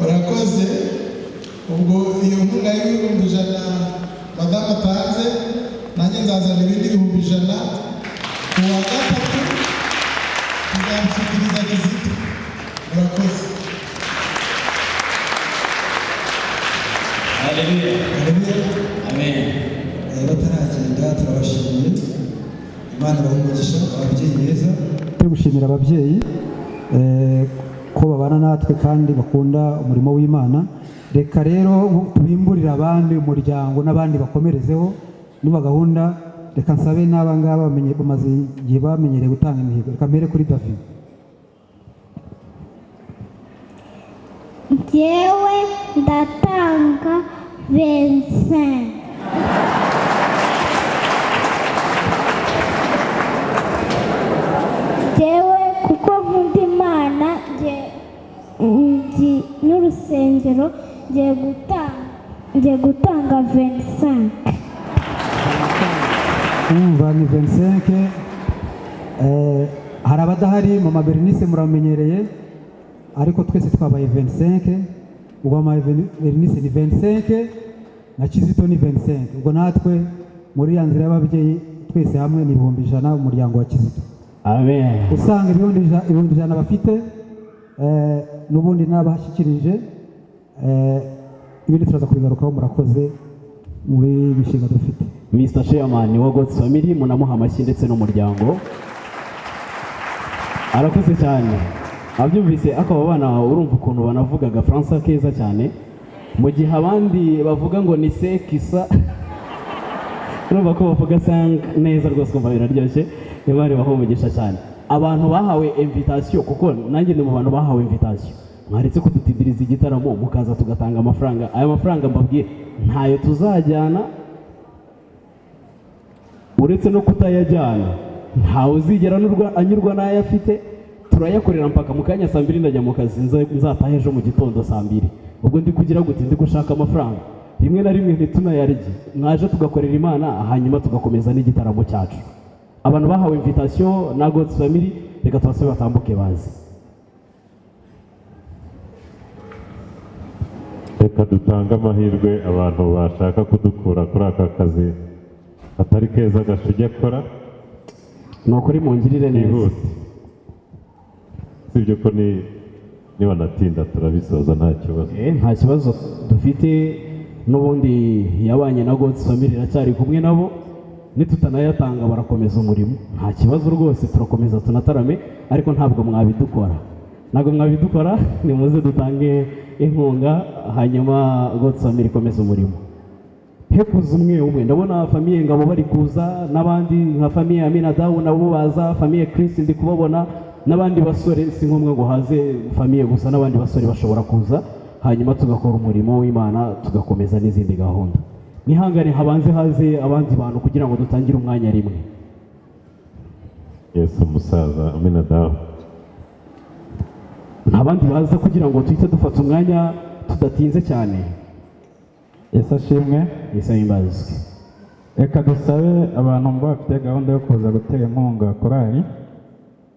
Urakoze. Ubwo iyo nkunga y'100,000 madamu atanze, nanjye nzazana ibindi 100,000 ku wa gatatu nzabishyikiriza Kizito. Urakoze. Haleluya. Amen. Bataragenda turabashimiye, Imana ibahe umugisha. Ababyeyi beza, turi gushimira ababyeyi ko babana natwe kandi bakunda umurimo w'Imana. Reka rero tubimburire abandi umuryango n'abandi bakomerezeho niba gahunda. Reka nsabe n'abangaba bamaze igihe bamenyereye gutanga imihigo. Reka mbere kuri David. Njyewe ndatanga 25. Njyewe kuko nkunda Imana n'urusengero ngiye gutanga 25. Umva ni 25. Hari abadahari mama Bernice muramenyereye ariko twese twabaye 25. Ubwo mama Bernice ni 25 na Kizito ni 25. Ubwo natwe muri ya nzira y'ababyeyi twese hamwe ni 100 umuryango wa Kizito. Amen. Usanga ibihumbi 100 bafite n'ubundi n'abashyikirije ibindi turaza kubigarukaho. Murakoze muri mishinga dufite. Mr. Chairman wa God's Family munamuha amashyi ndetse n'umuryango. Arakoze cyane. Abyumvise akaba bana urumva ukuntu banavugaga Fransa keza cyane mu gihe abandi bavuga ngo ni sekisa. Urumva ko bavuga sang neza rwose kumva biraryoshye. Ibari bahumugisha cyane. Abantu bahawe invitation kuko nanjye ndi mu bantu bahawe invitation. Mwaretse ko tutidiriza igitaramo mukaza tugatanga amafaranga. Aya mafaranga mbabwiye ntayo tuzajyana. Uretse no kutayajyana ntawe uzigera anyurwa n'ayo afite. Turayakorera mpaka mu kanya saa 2 ndajya mu kazi, nzataha ejo mu gitondo saa 2. Ubwo ndi kugira gute ndi gushaka amafaranga. Rimwe na rimwe ntitunayarye. Mwaje tugakorera Imana hanyuma tugakomeza n'igitaramo cyacu. Abantu bahawe invitation na God's Family reka tubasaba batambuke bazi. Reka dutanga amahirwe abantu bashaka kudukura kuri aka kazi atari keza gashuge akora. Nukuri mungirire neza. Sibyo ko niba natinda turabisoza nta kibazo. Nta kibazo dufite n'ubundi yabanye na God's Family iracyari kumwe nabo. Nitutanayatanga barakomeza umurimo. Nta kibazo rwose turakomeza tunatarame ariko ntabwo mwabidukora ni muze dutange inkunga hanyuma God's Family ikomeza umurimo. Hekuza umwe ndabona famiye Ngabo bari kuza n'abandi nka famiye Amina Dawu nabo baza, famiye Chris ndi kubabona n'abandi basore, si ngombwa ngo haze famiye gusa, n'abandi basore bashobora kuza hanyuma tugakora umurimo w'Imana tugakomeza n'izindi gahunda. Nihangane habanze haze abandi bantu kugira ngo dutangire umwanya rimwe. Yesu musaza Amina Dawu. Ntabandi baza kugira ngo tuhite dufata umwanya tudatinze cyane. Yesu ashimwe. Yesu ahimbazwe. Reka dusabe abantu bafite gahunda yo kuza gutera inkunga korali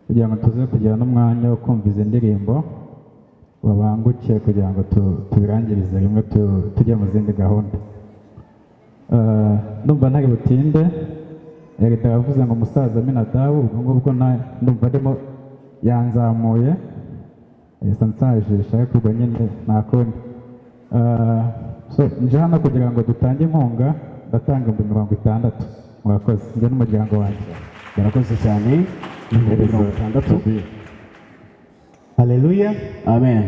kugira ngo tuze kugira n'umwanya wo kumva izi ndirimbo babanguke kugira ngo tubirangirize rimwe tujye mu zindi gahunda. Ndumva ntari butinde. Leta yavuze ngo umusaza Amina Dawu, ubwo ngubwo ndumva arimo yanzamuye yesa nsajisha ariko ubwo nyine nta kundi. Nje hano kugira ngo dutange inkunga ndatanga 60. Murakoze njye n'umuryango wanjye. Murakoze cyane. 60. Haleluya. Amen.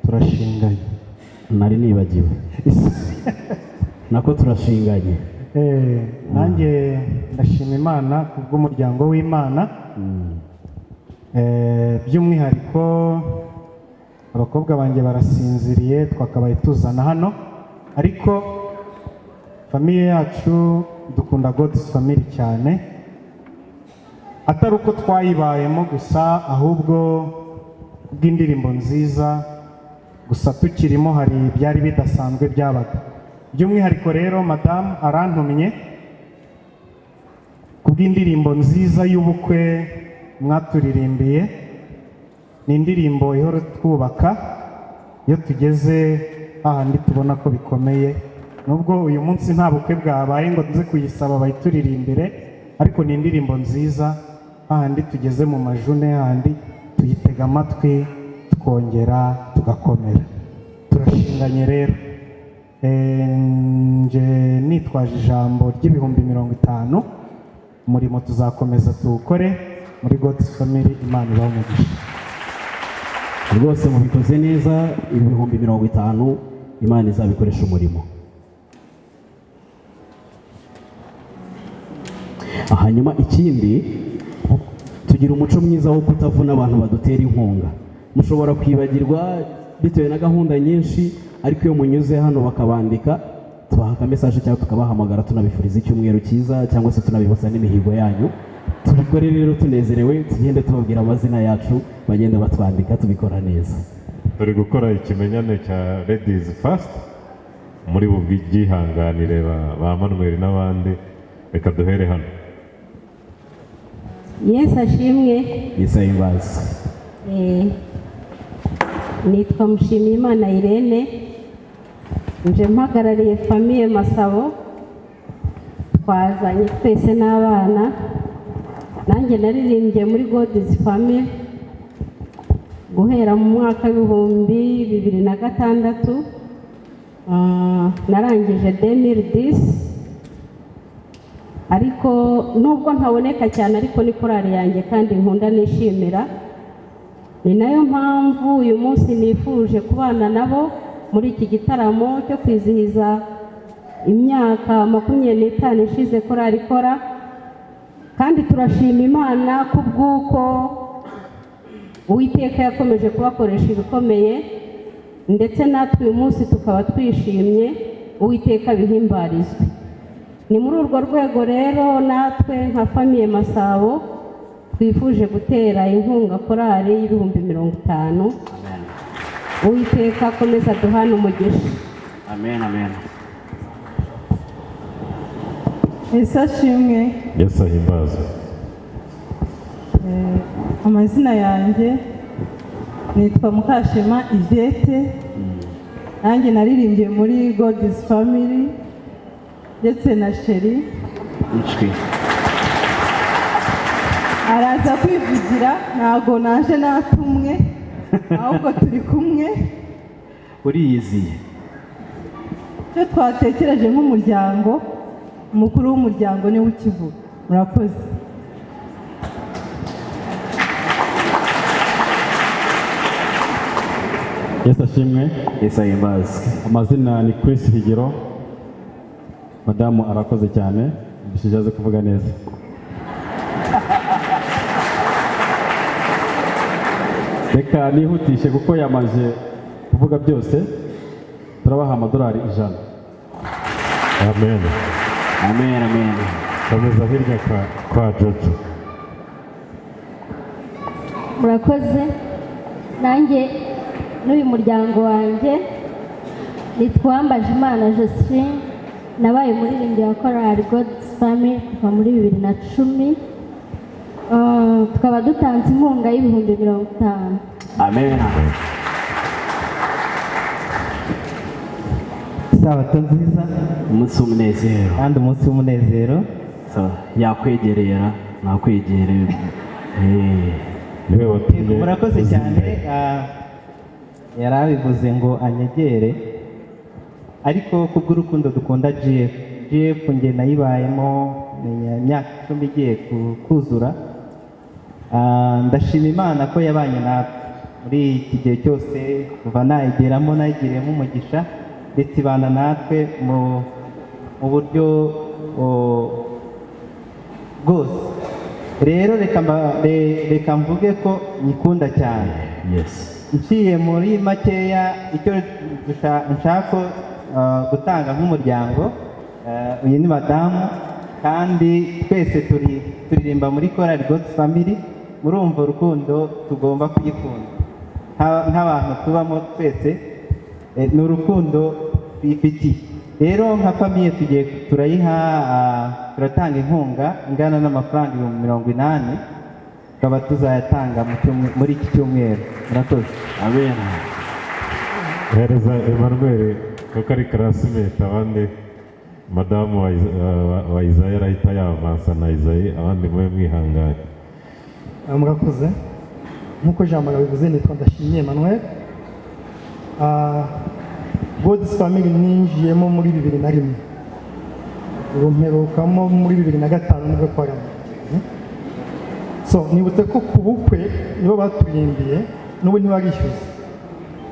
Turashinganye. Nari nibagiwe. Nako turashinganye. Nanjye ndashima Imana kubw'umuryango w'Imana. By'umwihariko abakobwa banjye barasinziriye twakabaye tuzana hano ariko famiye yacu dukunda God's Family cyane, atari uko twayibayemo gusa ahubwo bw'indirimbo nziza gusa tukirimo hari byari bidasanzwe byabaga. By'umwihariko rero madamu arantumye kubw'indirimbo nziza y'ubukwe mwaturirimbiye. Ni indirimbo ihora twubaka iyo tugeze ahandi tubona ko bikomeye, nubwo uyu munsi nta bukwe bwabaye ngo nze kuyisaba bayituririmbire, ariko ni indirimbo nziza ahandi tugeze mu majune handi tuyitega amatwi tukongera tugakomera. Turashinganye rero. Nje nitwaje ijambo ry'ibihumbi 50. Umurimo tuzakomeza tuwukore muri God's Family. Imana ibahe umugisha. rwose mubikoze neza, ibihumbi 50 Imana izabikoresha umurimo. Hanyuma ikindi, tugira umuco mwiza wo kutavuna abantu badutera inkunga. Mushobora kwibagirwa bitewe na gahunda nyinshi, ariko iyo munyuze hano bakabandika, tubaha ka message cyangwa tukabahamagara tunabifuriza icyumweru cyiza, cyangwa se tunabibutsa n'imihigo yanyu. Tubikore rero tunezerewe, tugende tubabwira amazina yacu, bagenda batwandika, tubikora neza. Turi gukora ikimenyane cya Ladies First muri bubyihanganire ba Manuel n'abandi, reka duhere hano. Yesu ashimwe. Yesu ahimbaze. Nitwa Mushimiyimana Irene, nje mpagarariye famiye Masabo, twazanye twese n'abana. Nanjye naririmbye muri God's Family guhera mu mwaka w'ibihumbi 2006, narangije 2010, ariko nubwo ntaboneka cyane ariko ni korali yanjye kandi nkunda nishimira. Ni nayo mpamvu uyu munsi nifuje kubana nabo muri iki gitaramo cyo kwizihiza imyaka 25 ishize korali ikora, kandi turashima Imana kubw'uko Uwiteka yakomeje kubakoresha ibikomeye, ndetse natwe uyu munsi tukaba twishimye, Uwiteka bihimbarizwe. Ni muri urwo rwego rero natwe nka famiye Masabo twifuje gutera inkunga korali y'ibihumbi 50. Uwiteka akomeza duhana umugisha. Amen, amen. Yesu ashimwe. Yesu ahimbaze. Amazina yanjye nitwa Mukashema Ivete, nanjye naririmbye muri God's Family ndetse na Sheri. Araza kwivugira, ntago naje natumwe, ahubwo turi kumwe. Uriyiziye. Cyo twatekereje nk'umuryango, umukuru w'umuryango niwe ukivuga. Murakoze. Yesu ashimwe. Yesu ahimbaze. Amazina ni Chris Higiro. Madamu arakoze cyane, bishijaze kuvuga neza. Reka nihutishe kuko yamaze kuvuga byose. Turabaha amadolari 100. Amen. Amen, amen. Komeza hirya kwa Jojo. Murakoze. Nanjye n'uyu muryango wanjye nitwa Mbajimana Josephine, nabaye muririmbyi wa korali God's Family kuva muri 2010. Tukaba dutanze inkunga y'ibihumbi 50. Amen. Sabato nziza, umunsi w'umunezero. kandi umunsi w'umunezero. Yakwegerera, nakwegereye. Murakoze cyane. Yarabivuze ngo anyegere, ariko kubw'urukundo dukunda GF nge nayibayemo imyaka 10 igiye kuzura. Ndashima Imana ko yabanye natwe muri iki gihe cyose, kuva nayigeramo nayigiriyemo umugisha, ndetse ibana natwe mu buryo bwose. Rero reka mvuge ko nyikunda cyane. Nciye muri makeya icyo nshaka gutanga nk'umuryango, uyu ni madamu, kandi twese turirimba muri korali God's Family. Murumva urukundo tugomba kuyikunda nk'abantu tubamo twese, ni urukundo twifitiye. Rero nka famiye turatanga inkunga ingana n'amafaranga 80,000, tukaba tuzayatanga muri iki cyumweru. Murakoze. Amen. Hereza Emmanuel kuko ari classmate, abandi madamu wa Isaie arahita yavansa na Isaie, abandi mwe mwihangane. Murakoze. Nk'uko ijambo bivuze, nitwa Ndashimye Emmanuel. God's Family ninjiyemo muri 2001, ubu mperukamo muri 2005 nibwo twarimo. So nibutse ko ku bukwe nibo baturimbiye, n'ubu ntibarishyuza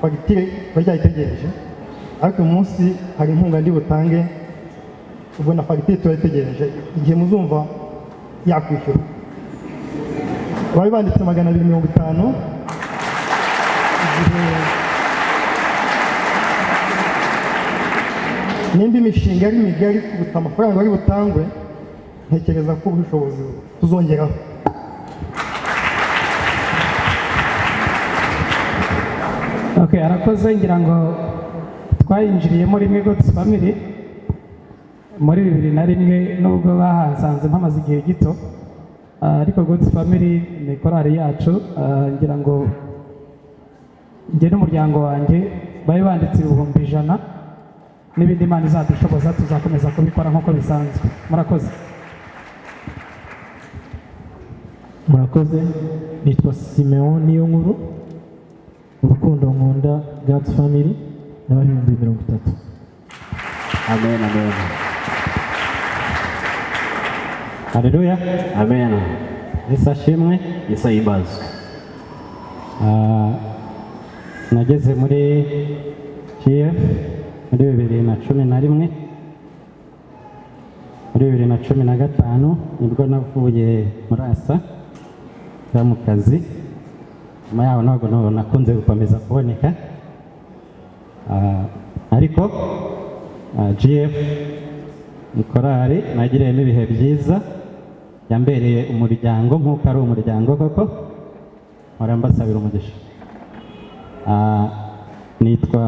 fagitire turacyayitegereje ariko uyu munsi hari inkunga ndi butange ubwo na fagitire turayitegereje igihe muzumva yakwishyura bari banditse 250 igihe nimba imishinga ari migari kuruta amafaranga bari butangwe ntekereza ko ubushobozi tuzongeraho Okay, arakoze ngira ngo twayinjiriyemo rimwe God's Family muri 2001 nubwo bahasanze mpamaze igihe gito ariko God's Family ni korali yacu ngira ngo njye n'umuryango wanjye bari banditse 100,000 n'ibindi Imana izadushoboza tuzakomeza kubikora nk'uko bisanzwe. Murakoze. Murakoze. Nitwa Simeon Niyonkuru, urukundo nkunda God's Family n'abahimbi 30. Amen, amen. Haleluya. Amen. Yesu ashimwe, Yesu ahimbazwe. Nageze muri GF muri 2011, muri 2015 nibwo navuye muri ASA mu kazi, nyuma yaho ntabwo nakunze gukomeza kuboneka, ariko GF ni korali nagiriyemo ibihe byiza, yambereye umuryango nk'uko ari umuryango koko, mpora mbasabira umugisha. Nitwa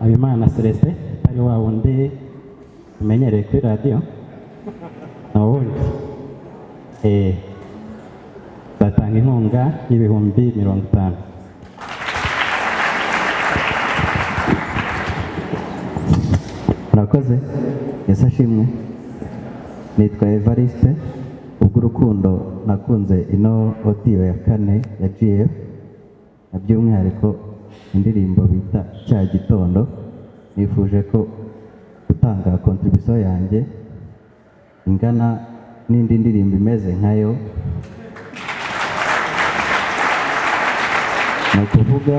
Habimana Celestin, ari wa wundi umenyereye kuri radiyo, na wundi batanga inkunga y'ibihumbi 50. Murakoze. Yesu ashimwe. Nitwa Evariste, ubw'urukundo nakunze ino audio ya 4 ya GF, by'umwihariko indirimbo bita cya gitondo. Nifuje ko gutanga contribution yanjye ingana n'indi ndirimbo imeze nkayo, ni ukuvuga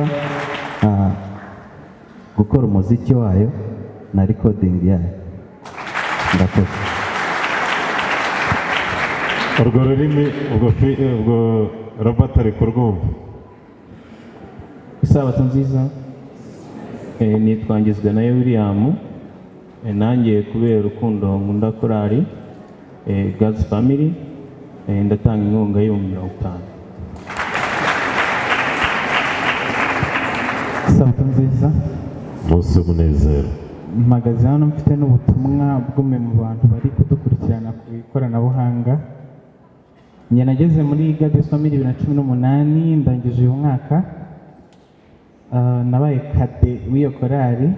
gukora umuziki wayo na recording yayo. Ndakoze. urwo rurimi ubwo Robert ari kurwumva. Isabato nziza. Nitwangizwe nayo William, nanjye kubera urukundo nkunda korali God's Family, ndatanga inkunga y'ibihumbi 50. Isabato nziza. Umunsi w'umunezero. Mpagaze hano mfite n'ubutumwa bw'umwe mu bantu bari kudukurikirana ku ikoranabuhanga. Njye nageze muri God's Family 2018, ndangije uyu mwaka. Nabaye kade w'iyo korali.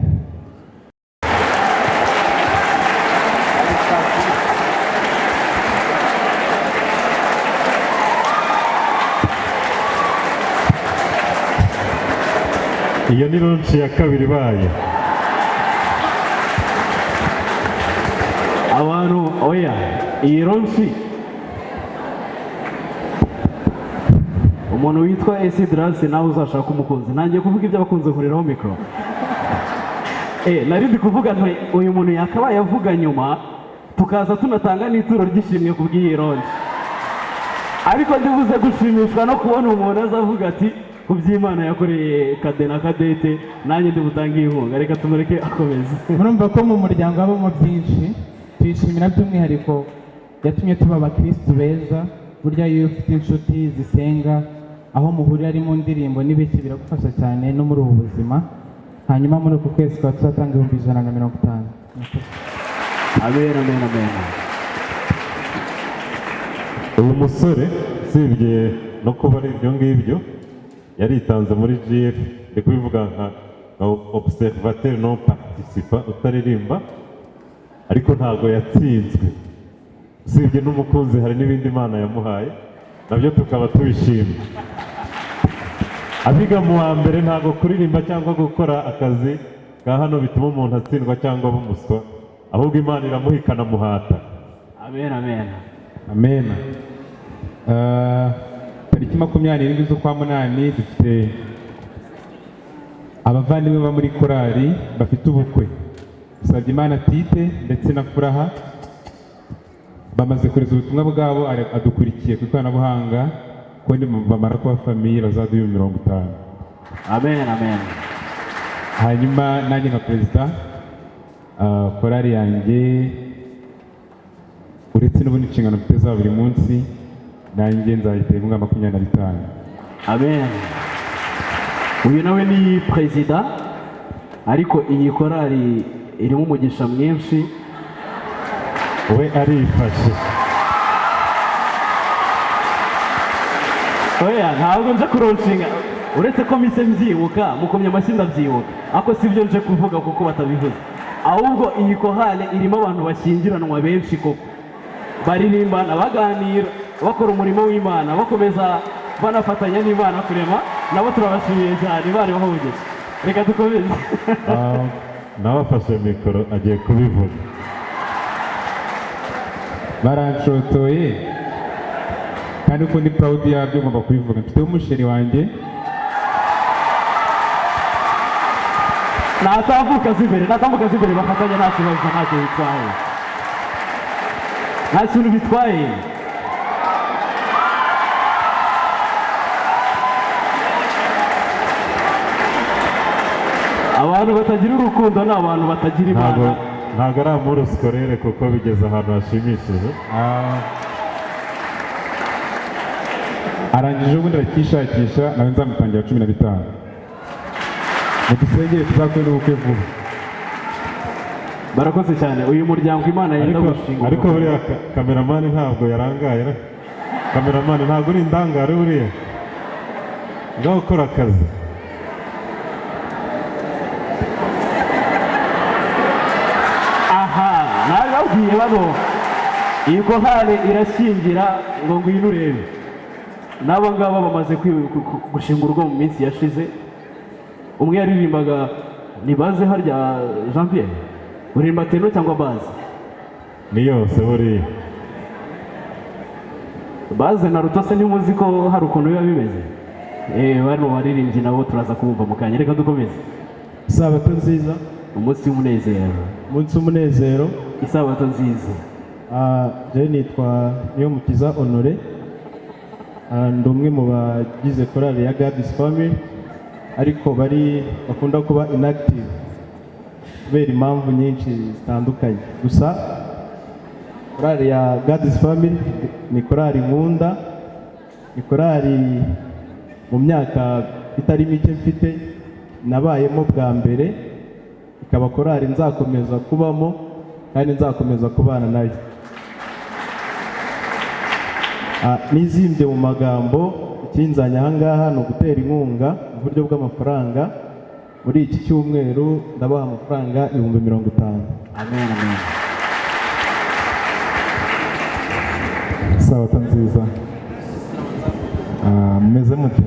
Iyo ni launch ya kabiri baye. Abantu oya, iyi launch umuntu witwa Esidras nawe uzashaka umukunzi. Nangiye kuvuga ibyo abakunze kuriraho mikro. Nari ndi kuvuga nti uyu muntu yakabaye avuga nyuma tukaza tunatanga n'ituro ry'ishimwe ku bw'iyi launch. Ariko ndibuze gushimishwa no kubona umuntu azavuga ati ku by'Imana yakoreye Kade na Kadete, nanjye ndi butange inkunga. Reka tumureke akomeza. Murumva ko mu muryango habamo byinshi, twishimira by'umwihariko yatumye tuba abakristu beza. Burya iyo ufite inshuti zisenga, aho muhurira ari mu ndirimbo n'ibiki biragufasha cyane no muri ubu buzima. Hanyuma muri uku kwezi kwa tuzatanga 150. Amen, amen, amen. Uyu musore usibye no kuba ari ibyo ngibyo yaritanze muri GF, ndi kubivuga nka observateur non participant utaririmba, ariko ntabwo yatsinzwe. Usibye n'umukunzi hari n'ibindi Imana yamuhaye, nabyo tukaba tubishimye. Abiga mu wa mbere ntabwo kuririmba cyangwa gukora akazi ka hano bituma umuntu atsindwa cyangwa bumuswa, ahubwo Imana iramuha ikanamuhata. Amen, amen. Amen. Tariki 27 z'ukwa munani dufite abavandimwe bo muri korali bafite ubukwe Musabyimana Tite ndetse na Furaha bamaze kureza ubutumwa bwabo adukurikiye ku ikoranabuhanga ko bamara kuba famiye bazaduha 50. Amen, amen. Hanyuma nanjye nka perezida korali yanjye uretse n'ubundi inshingano mfite za buri munsi nanjye nzayitera inkunga 25. Amen. Uyu nawe ni perezida ariko iyi korali irimo umugisha mwinshi we arifashe. Oya ntabwo nje kuronshinga uretse ko mise mbyibuka mukomye amashyi ndabyibuka ako sibyo nje kuvuga kuko batabivuze ahubwo iyi korali irimo abantu bashyingiranwa benshi koko baririmbana baganira bakora umurimo w'Imana bakomeza banafatanya n'Imana kurema nabo turabashimiye cyane bari bahugeje. Reka dukomeze. Nawe afashe mikoro agiye kubivuga. Baranshotoye kandi uko ndi proud yabyo ngomba kubivuga. Mfite umusheri wanjye natambuka z'imbere bafatanya nta kibazo ntacyo bitwaye nta kintu bitwaye. Abantu batagira urukundo ni abantu batagira Imana. Ntabwo ari amuru sikorere kuko bigeze ahantu hashimishije. Arangije ubundi arakishakisha nawe nzamutangira 15. Mudusengere tuzakore n'ubukwe vuba. Barakoze cyane uyu muryango Imana yenda gushinga. Ariko buriya kameramani ntabwo yarangaye. Kameramani ntabwo uri indangare buriya. Ngaho ukora akazi. Nababwiye bano iyi korali irashyingira ngo ngwino urebe n'aba ngaba bamaze gushinga urugo mu minsi yashize. Umwe yaririmbaga ni baze harya Jean Pierre uririmba teno cyangwa baze ni yose buriya baze na Rutose ntimuzi ko hari ukuntu biba bimeze. Bano baririmbyi nabo turaza kubumva mu kanya. Reka dukomeze. Isabato nziza, umunsi w'umunezero, umunsi w'umunezero, isabato nziza. Je nitwa Niyomukiza Honore, ndi umwe mu bagize korali ya God's Family ariko bakunda kuba inactive kubera impamvu nyinshi zitandukanye. Gusa korali ya God's Family ni korali nkunda, ni korali mu myaka itari mike mfite nabayemo bwa mbere, ikaba korali nzakomeza kubamo kandi nzakomeza kubana nayo. Nizimbye mu magambo, ikinzanye aha ngaha ni ugutera inkunga mu buryo bw'amafaranga. Muri iki cyumweru ndabaha amafaranga 50,000. Amen, amen. Isabato nziza. Meze mute?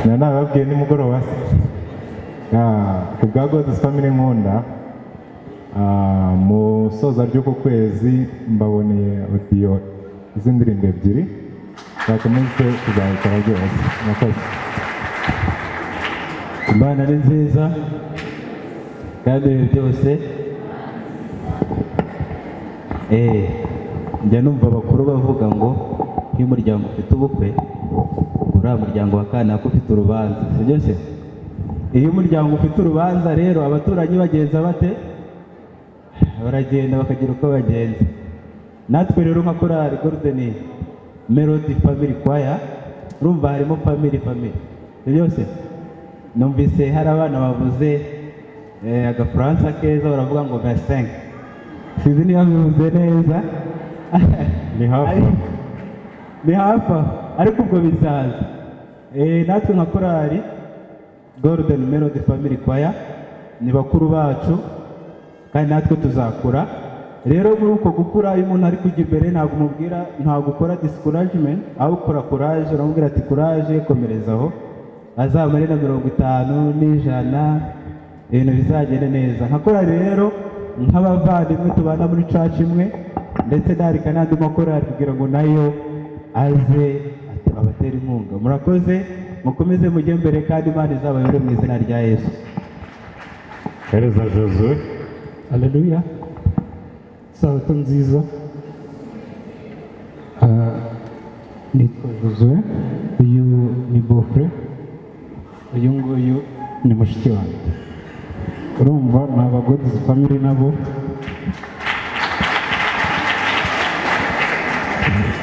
Nababwiye nimugoroba se. Ku bwa God's Family nkunda, mu soza ry'uku kwezi mbaboneye audio z'indirimbo 2 zakomeze kuzabikora byose. Murakoze. Imana ni nziza kandi byose. Njya numva abakuru bavuga ngo iyo umuryango ufite ubukwe uriya muryango wa kanaka ufite urubanza, sibyo se? Iyo umuryango ufite urubanza rero abaturanyi bagenza bate? Baragenda bakagira uko bagenza. Natwe rero nka korali Golden Melody Family Choir urumva harimo family, sibyo se? Numvise hari abana bavuze agafaransa keza baravuga ngo gaseng, sinzi niba bivuze neza. Ni hafa ariko ubwo bisaza. Natwe nka korali Golden Melody Family Choir ni bakuru bacu kandi natwe tuzakura. Rero muri uko gukura iyo umuntu ari kujya imbere ntabwo umubwira, ntabwo ukora discouragement, aho ukora courage, uramubwira ati courage, komerezaho, azamare na 50 n'ijana, ibintu bizagende neza. Nka korali rero nk'abavandimwe tubana muri church imwe ndetse ndarika n'andi makorali kugira ngo nayo aze abatera inkunga. Murakoze, mukomeze mujye mbere kandi Imana izabayobore mu izina rya Yesu. Hereza Josue. Haleluya. Sabato nziza. Nitwa Josue, uyu ni Bofre, uyu nguyu ni mushiki wanjye. Urumva ni abagodizi family nabo.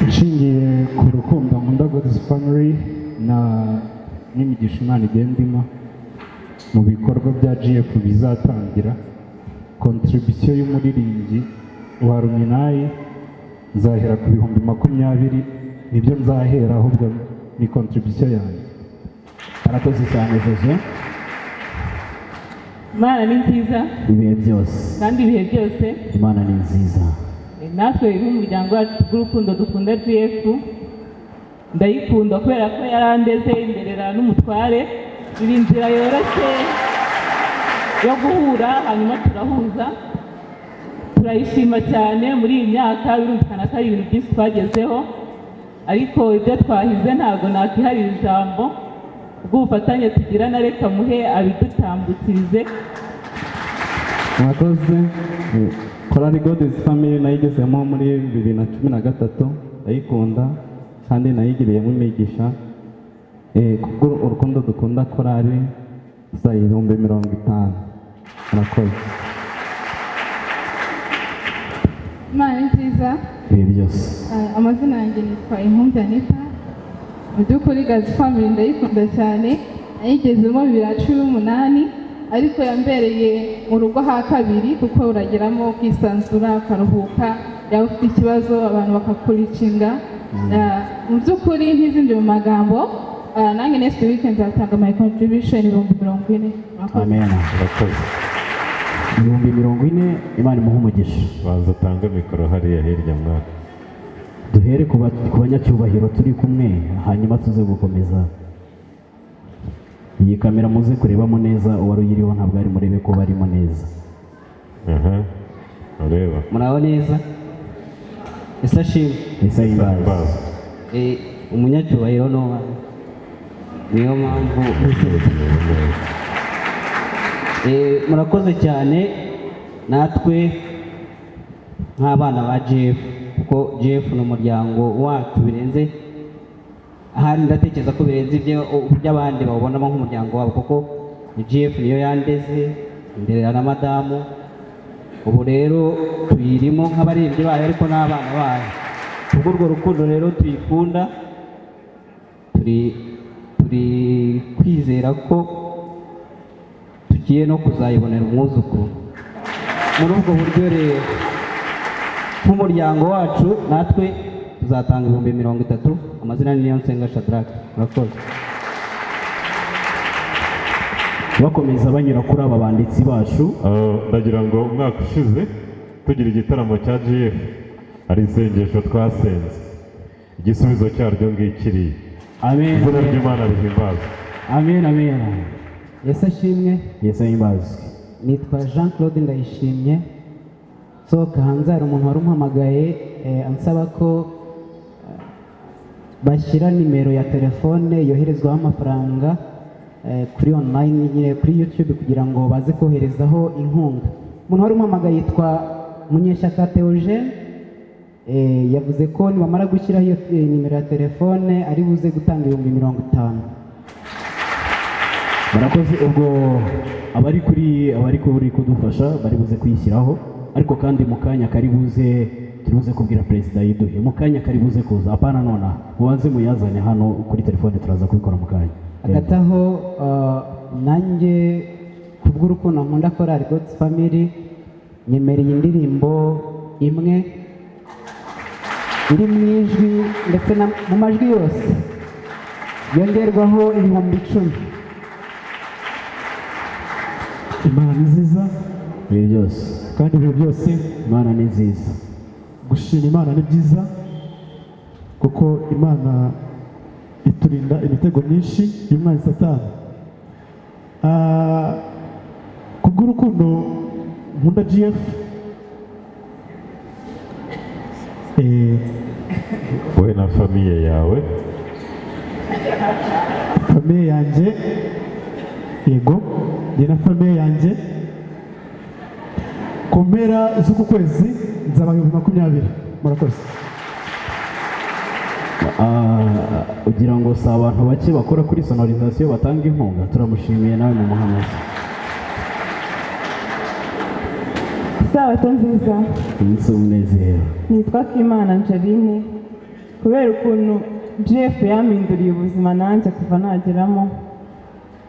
Nshingiye ku rukundo nkunda God's family n'imigisha Imana igenda impa mu bikorwa bya GF bizatangira, contribution y'umuririmbyi wa Ruminayi nzahera ku 20,000 nibyo nzahera, ahubwo ni contribution yanjye. Arakoze cyane Josue. Imana ni nziza Ibihe byose. kandi ibihe byose Imana ni nziza. natwe nk'umuryango wacu bw'urukundo dukunda GF ndayikunda kubera ko yarandeze imberera n'umutware, iri inzira yoroshye yo guhura hanyuma turahuza, turayishima cyane. Muri iyi myaka birumvikana ko ari ibintu byinshi twagezeho, ariko ibyo twahize ntabwo nakwiharira ijambo. Ubw'ubufatanye tugira na reka muhe abidutambukirize. Mwakoze. Korali God's Family nayigezemo muri 2013, ndayikunda kandi nayigiriyemo imigisha. Kubwo urukundo dukunda korali za 50,000. Murakoze. Imana ni nziza. Ibihe byose. Amazina yanjye nitwa Impunzi Anita. Mu by'ukuri God's Family ndayikunda cyane, nayigezemo 2018, ariko yambereye mu rugo ha kabiri kuko urageramo ukisanzura ukaruhuka, yaba ufite ikibazo abantu bakakuricinga. Mu by'ukuri ntizinjye mu magambo, nange next weekend nzatanga my contribution 40,000. Amen. Urakoze. 40,000 Imana imuhe umugisha. Banza utange mikoro hariya hirya mwana. Duhere ku banyacyubahiro turi kumwe, hanyuma tuze gukomeza. Iyi kamera muze kurebamo neza, uwari uyiriho ntabwo ari murebe ko barimo neza. Ureba. Muraho neza. Ese ashimwe. Ese imbaza. Umunyacyubahiro niyo mpamvu murakoze cyane. Natwe nk'abana ba GF, kuko GF ni umuryango wacu birenze, ahari ndatekereza ko birenze iby'abandi bawubonamo nk'umuryango wabo, kuko GF niyo yandeze nderera na madamu. Ubu rero tuyirimo nk'abaririmbyi bayo ariko n'abana bayo. Ubwo urwo rukundo rero tuyikunda, turi kwizera ko tugiye no kuzayibonera umwuzukuru. Muri ubwo buryo rero nk'umuryango wacu natwe tuzatanga 30,000. Amazina ni Niyonsenga Shadrack. Murakoze. Bakomeza banyura kuri aba banditsi bacu. Ndagira ngo umwaka ushize tugira igitaramo cya GF, hari isengesho twasenze, igisubizo cyaryo ngikiriye. Amen. Izina ry'Imana rihimbazwe. Amen, amen. Yesu ashimwe. Yesu ahimbaze. Nitwa Jean Claude Ndayishimye. Sohoka hanze hari umuntu wari umpamagaye ansaba ko bashyira nimero ya telefone yoherezwaho amafaranga kuri online nyine kuri YouTube kugira ngo baze koherezaho inkunga. Umuntu wari umpamagaye yitwa Munyeshyaka Theogene, yavuze ko nibamara gushyiraho iyo nimero ya telefone ari buze gutanga 50,000. Barakoze. Ubwo abari kuri kudufasha bari buze kuyishyiraho, ariko kandi mu kanya kari buze turuze kubwira perezida yiduhe mu kanya kari buze kuza, apana nona mubanze muyazane hano kuri telefone, turaza kubikora mu kanya. Agataho nanjye kubw'urukundo nkunda korali God's Family, nyemereye indirimbo imwe iri mu ijwi ndetse mu majwi yose yongerwaho 10,000. Imana ni nziza. Ibihe byose. Kandi ibihe byose Imana ni nziza. Gushima Imana ni byiza, kuko Imana iturinda imitego myinshi y'umwanzi Satani. Kubw'urukundo nkunda GF, wowe na famiye yawe. famiye yanjye, yego njye na famiye yanjye ku mpera z'uku kwezi nzaba 2020. Murakoze. ugira ngo si abantu bake bakora kuri sonorizasiyo batanga inkunga, turamushimiye nawe mu muhanuzi. Isabato nziza. Umunsi w'umunezero. Nitwa Kimana Angeline. Kubera ukuntu Jeff yampinduriye ubuzima nanjye kuva nageramo,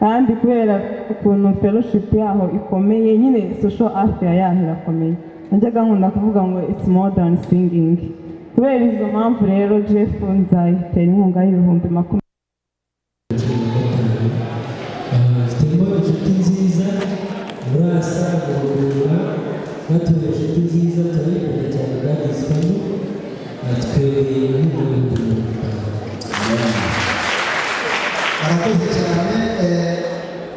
kandi kubera ukuntu fellowship yaho ikomeye, nyine social affair yaho irakomeye, najyaga nkunda kuvuga ngo it's more than singing. Kubera izo mpamvu rero Jeff nzayitera inkunga y'2020. Turimo inshuti nziza murasa guhura batuye inshuti nziza turayikunda cyane bwadisipamo twebwe nk'umuntu. Arakoze cyane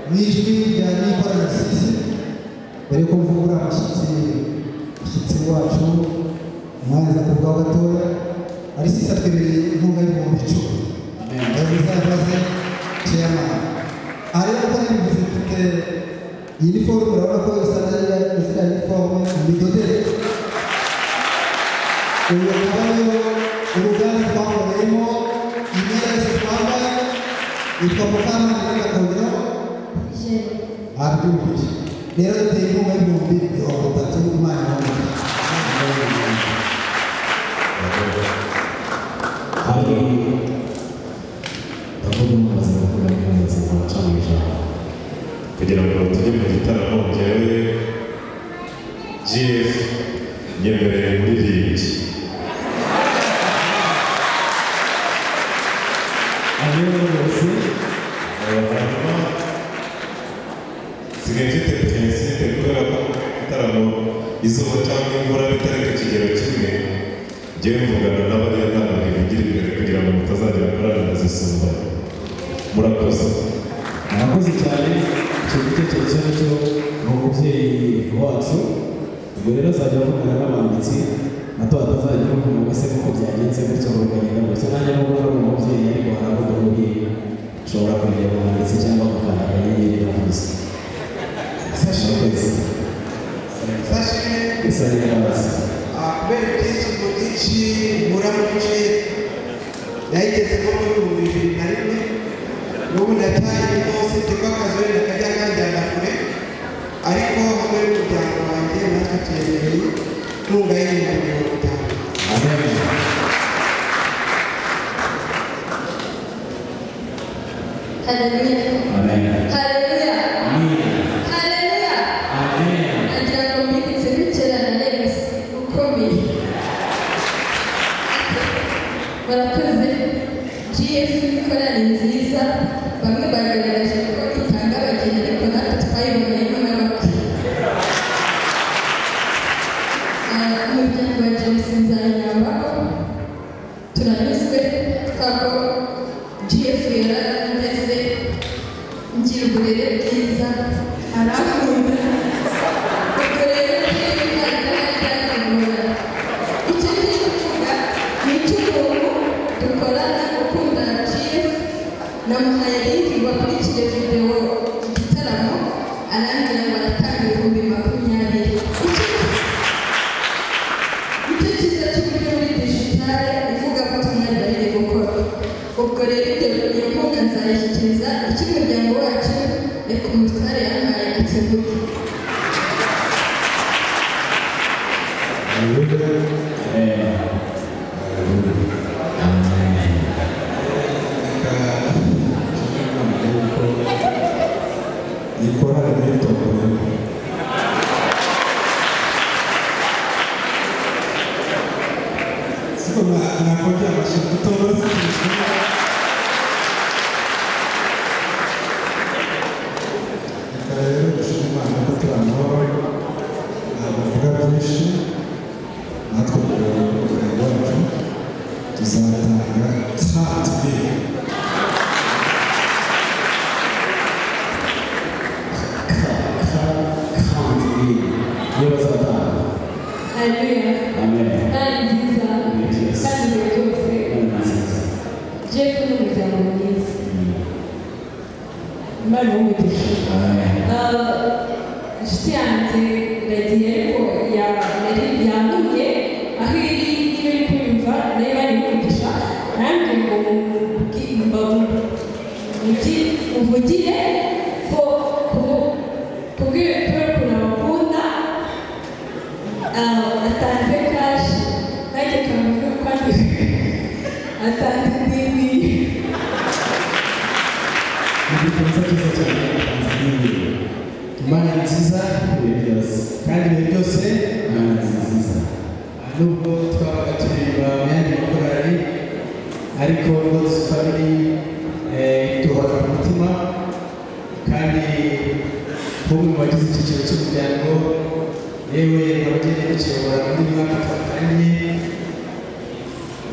mu ijwi rya Nikora Narcisse. Mbere ko mvura umushyitsi wacu umwanya kuvuga gatoya Narcisse atwemereye inkunga y'10,000. Bizabaze chairman. Ariko ko nibivuze mfite uniform, urabona ko isa uniform midodere. Uyu nabayo uruganda twakoreyemo imyenda yose twambaye yitwa Mukama n'Akongera abyumvise. Rero duteye inkunga y'30,000 Imana yamuha. Hari ndavuga umumaze gukora neza cyane kugira ngo tujye mu gitaramo njyewe GF nyemereye umuririmbyi. Sigaye mfite principe kubera ko igitaramo izuba cyangwa imvura bitari ku kigero kimwe, njyewe mvugana n'abariya ntabwo bivugira imbere kugira ngo mutazajya kurarana zisumba. Murakoze. Murakoze cyane. Icyo gitekerezo cyo ni umubyeyi wacu, ubwo rero azajya avugana n'abanditsi hato atazajya bavuga se kuko byagenze gutyo bakagenda gutyo. Nanjye nubwo ari umubyeyi ariko haravuga ngo ushobora kwegera umwanditsi cyangwa ukanda akanyenyeri navuze. Murakoze. Kubera ibyishimo byinshi muramuke yayigeze ko muri 2001 n'ubu ndataye rwose mfite akazi wenda kajya kanjyana kure, ariko hamwe n'umuryango wanjye natwe tuyemereye inkunga y'50,000. Haleluya. Haleluya. Haleluya. Nagira ngo mbibutse bikerana neza ukomeye. Barakoze. GF n'ikorari nziza, bamwe bagaragaje ko itanga abageni ariko natwe twayiboneyemo n'abakwe. Umuryango wa James Nzayinyabaho turanyuzwe twako GF yarameze ngira uburere bwiza arakunda. Ubwo rero GF ntabwo icyo ngiye kuvuga ni icy'umuntu dukorana gukunda GF. Namuhaye linki ngo akurikire videwo igitaramo, arambwira ngo aratanga 20,000. Icyo cyiza cy'uburyo muri digitale ivuga ko tumwari gukora. Ubwo rero iyo nkunga nzayishyikiriza icy'umuryango wacu, reka umutware yampaye akivuge. Nikora n'itokoye. Siko nakongera amashyi kutoza rero dushima Imana ko turi amahoro, ntabwo mvuga byinshi. Natwe umuryango wacu tuzatanga 30,000. Haleluya. Kandi nziza. Kandi byose. Jeff n'umuryango mwiza. inshuti yanjye iragiye ariko yanduye aho iri niba iri kumva nayo bari kwigisha nanjye ngo muvugire ko kubwira ukuntu abakunda atanze kashi nanjye kamuvuga ko atanze n'ibindi igifaransa cyiza cyane Tanzania Imana ni nziza ibihe byose kandi ibihe byose Imana ni nziza nubwo twabaga turirimba mu yandi makorali ariko God's Family duhora ku mutima kandi nk'umwe mu bagize icyiciro cy'umuryango yewe abagiye kukiyobora muri mwaka twatanganye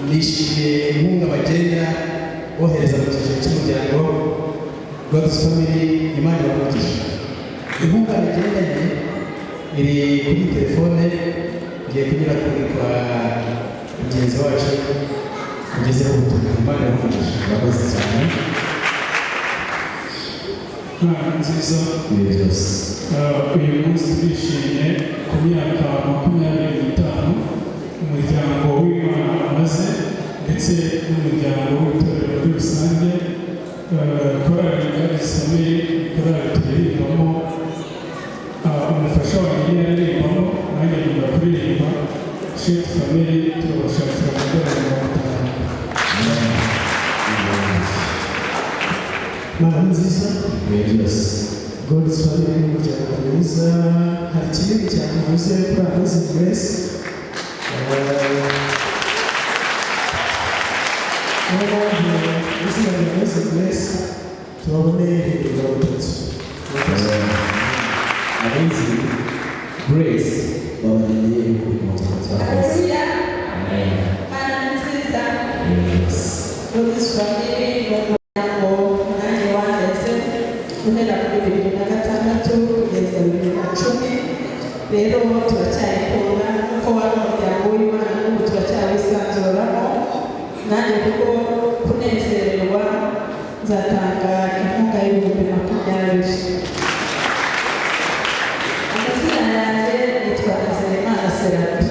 nishimiye inkunga bagenda bohereza mu cyiciro cy'umuryango God's Family. Imana ibamugisha inkunga bagendanye iri kuri telefone ngiye kunyura kuri kwa mugenzi wacu kugezeho ubutumwa. Imana ibamugisha murakoze cyane. nziza ibihe byose uyu munsi turishimye ku myaka 25 umuryango w'Imana amaze ndetse n'umuryango w'itorero muri rusange. Korali God's Family korali turirimbamo umufasha wanjye yaririmbamo nanjye nkunda kuririmba Sheikh Family turabashakira amadorari 50. Imana nziza ibihe byose God's Family n'umuryango mwiza. Hari kinini cyane uvuze kuri Amazing Grace izina rya Amazing Grace tubabone mirongo itatu. Amazing Grace baboneye kuri mirongo itatu. Haleluya. Imana ni nziza. God's Family n'umuryango nanjye wanditse guhera kuri 2006 kugeza 2010. Rero turacyayikunda kuko wari umuryango w'Imana n'ubu turacyawisanzuramo. Nanjye kuko kunezererwa nzatanga inkunga y'ibihumbi 20. Amazina yanjye yitwa Nzeyimana Serapi.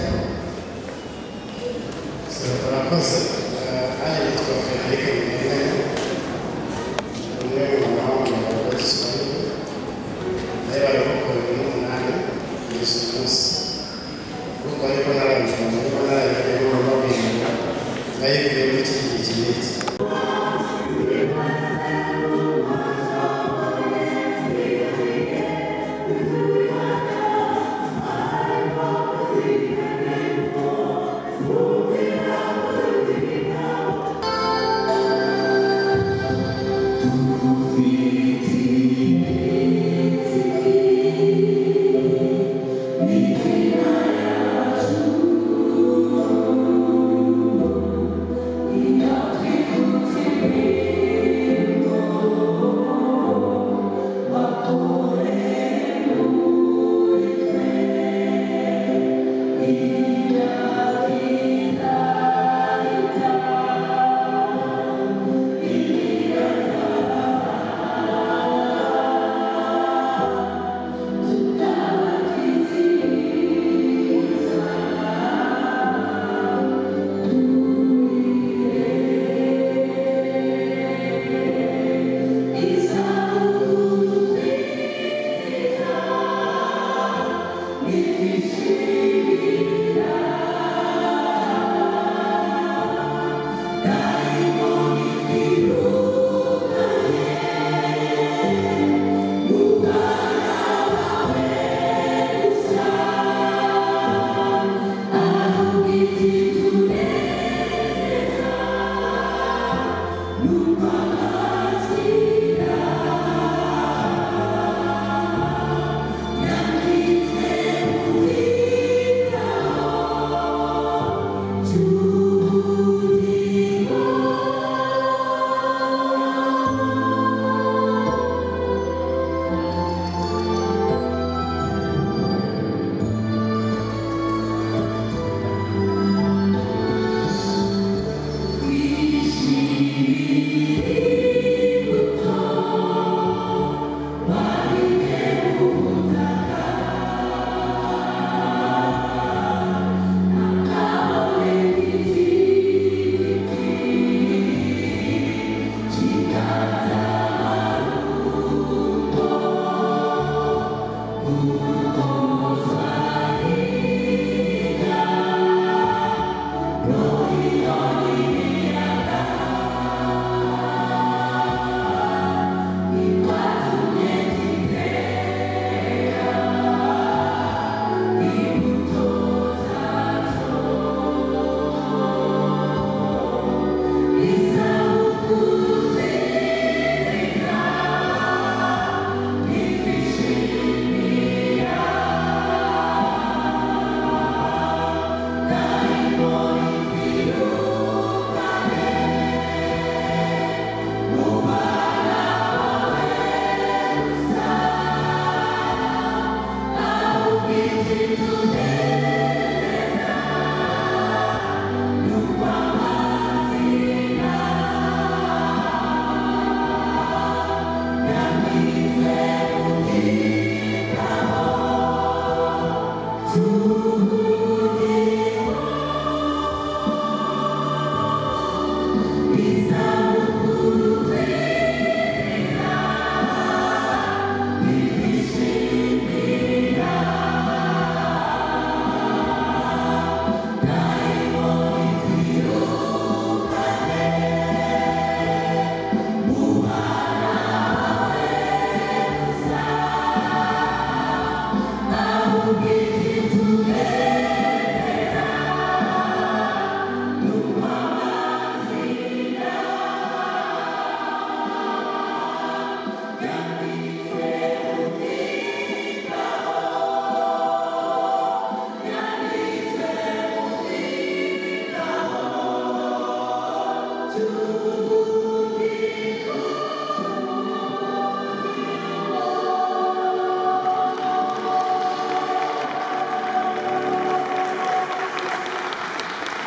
Murakoze. Nanjye nitwa Frederic Bimenyane, umwe mu bana ba God's Family. Nayo bari gukora 8 y'uyu munsi. Kuko ariko narabifanya niba narabimenye ngo babinga nayivuye muri iki gihe kinini.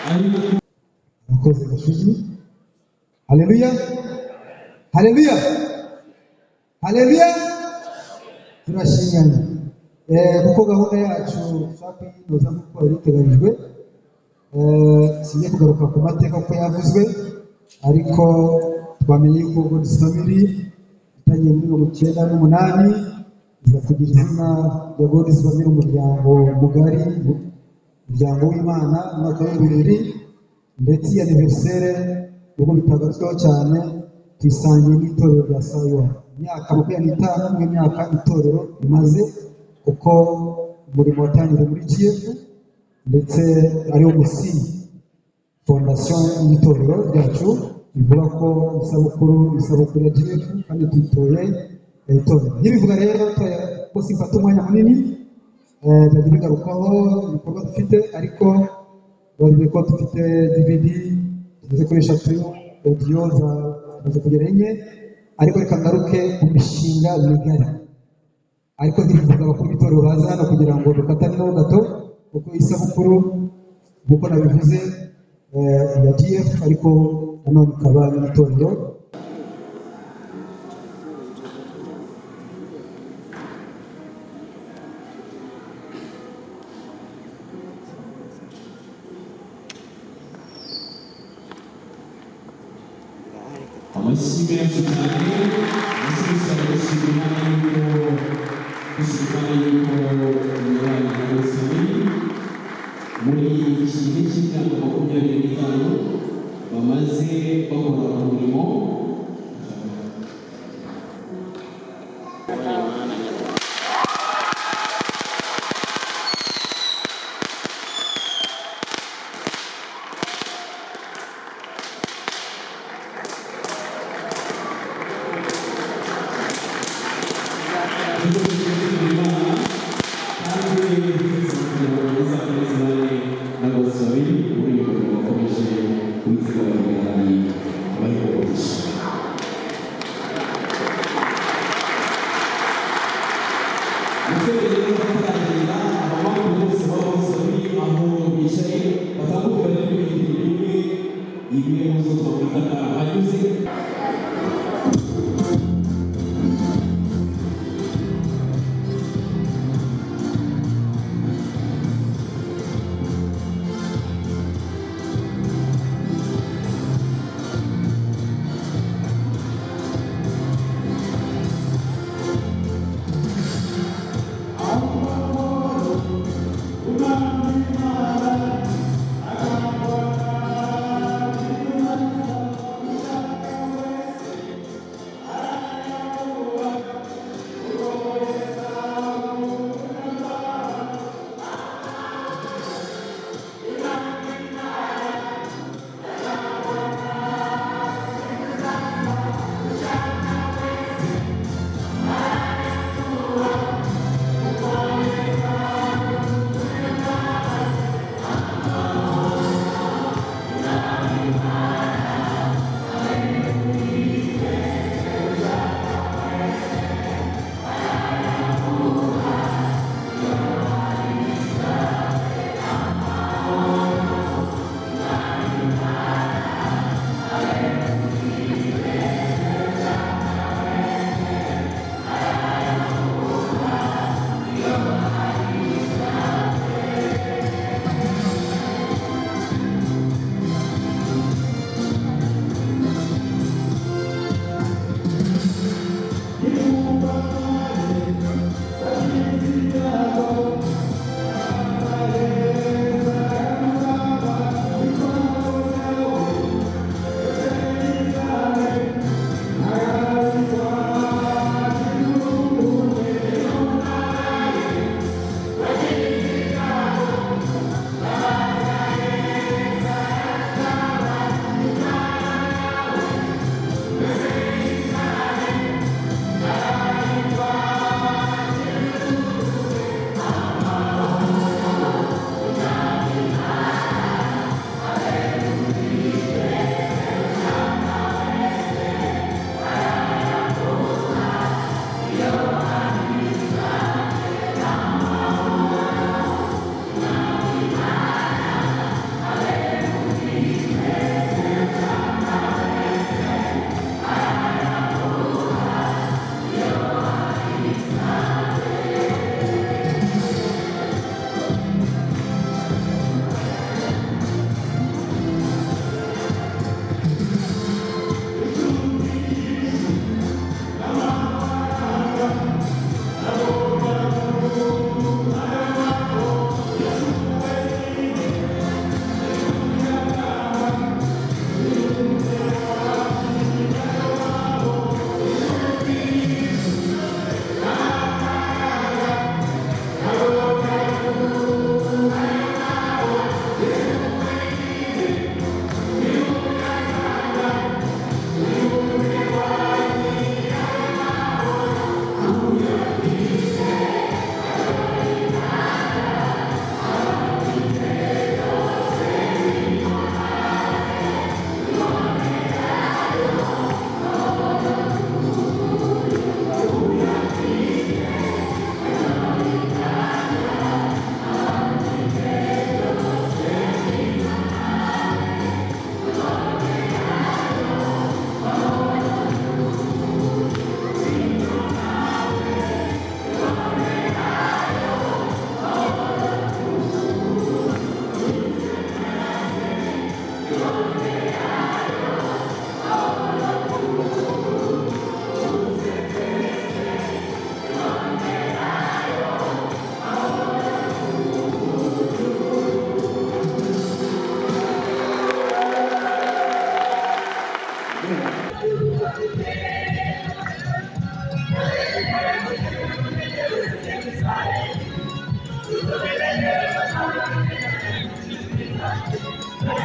Murakoze gashuji. Haleluya, haleluya, haleluya. Turashinganye kuko gahunda yacu dushaka kuyinoza nk'uko yari iteganyijwe. Singiye kugaruka ku mateka uko yavuzwe, ariko twamenye yuko God's Family itangiye muri 1998 iza kugira izina rya God's Family, umuryango mugari, umuryango w'Imana, umwaka wa 2000, ndetse iya anniversaire ubwo bitagarutsweho cyane tuyisangiye n'itorero rya Saywa. Imyaka 25 n'imyaka itorero rimaze, kuko umurimo watangiriye muri GF ndetse ariwo musingi fondation y'itorero ryacu. Ivuga ko isabukuru ya GF kandi tuyitoye itorero. Ntibivuga rero ko simfata umwanya munini ndagira bigarukaho ibikorwa dufite, ariko bavuze ko dufite DVD tugeze kuri 3, audio zimaze kugera 4, ariko reka ngaruke ku mishinga migari. Ariko ntibivuga abakuru b'itorero baza hano kugira ngo dukataneho gato, kuko isabukuru nk'uko nabivuze ya GF, ariko nanone ikaba n'itorero. amashyi menshi cyane gushishikariza gushimira yuko yabaye abasore muri iki gihe cy'imyaka 25 bamaze bakora umurimo. Thank you.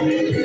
Hosiana,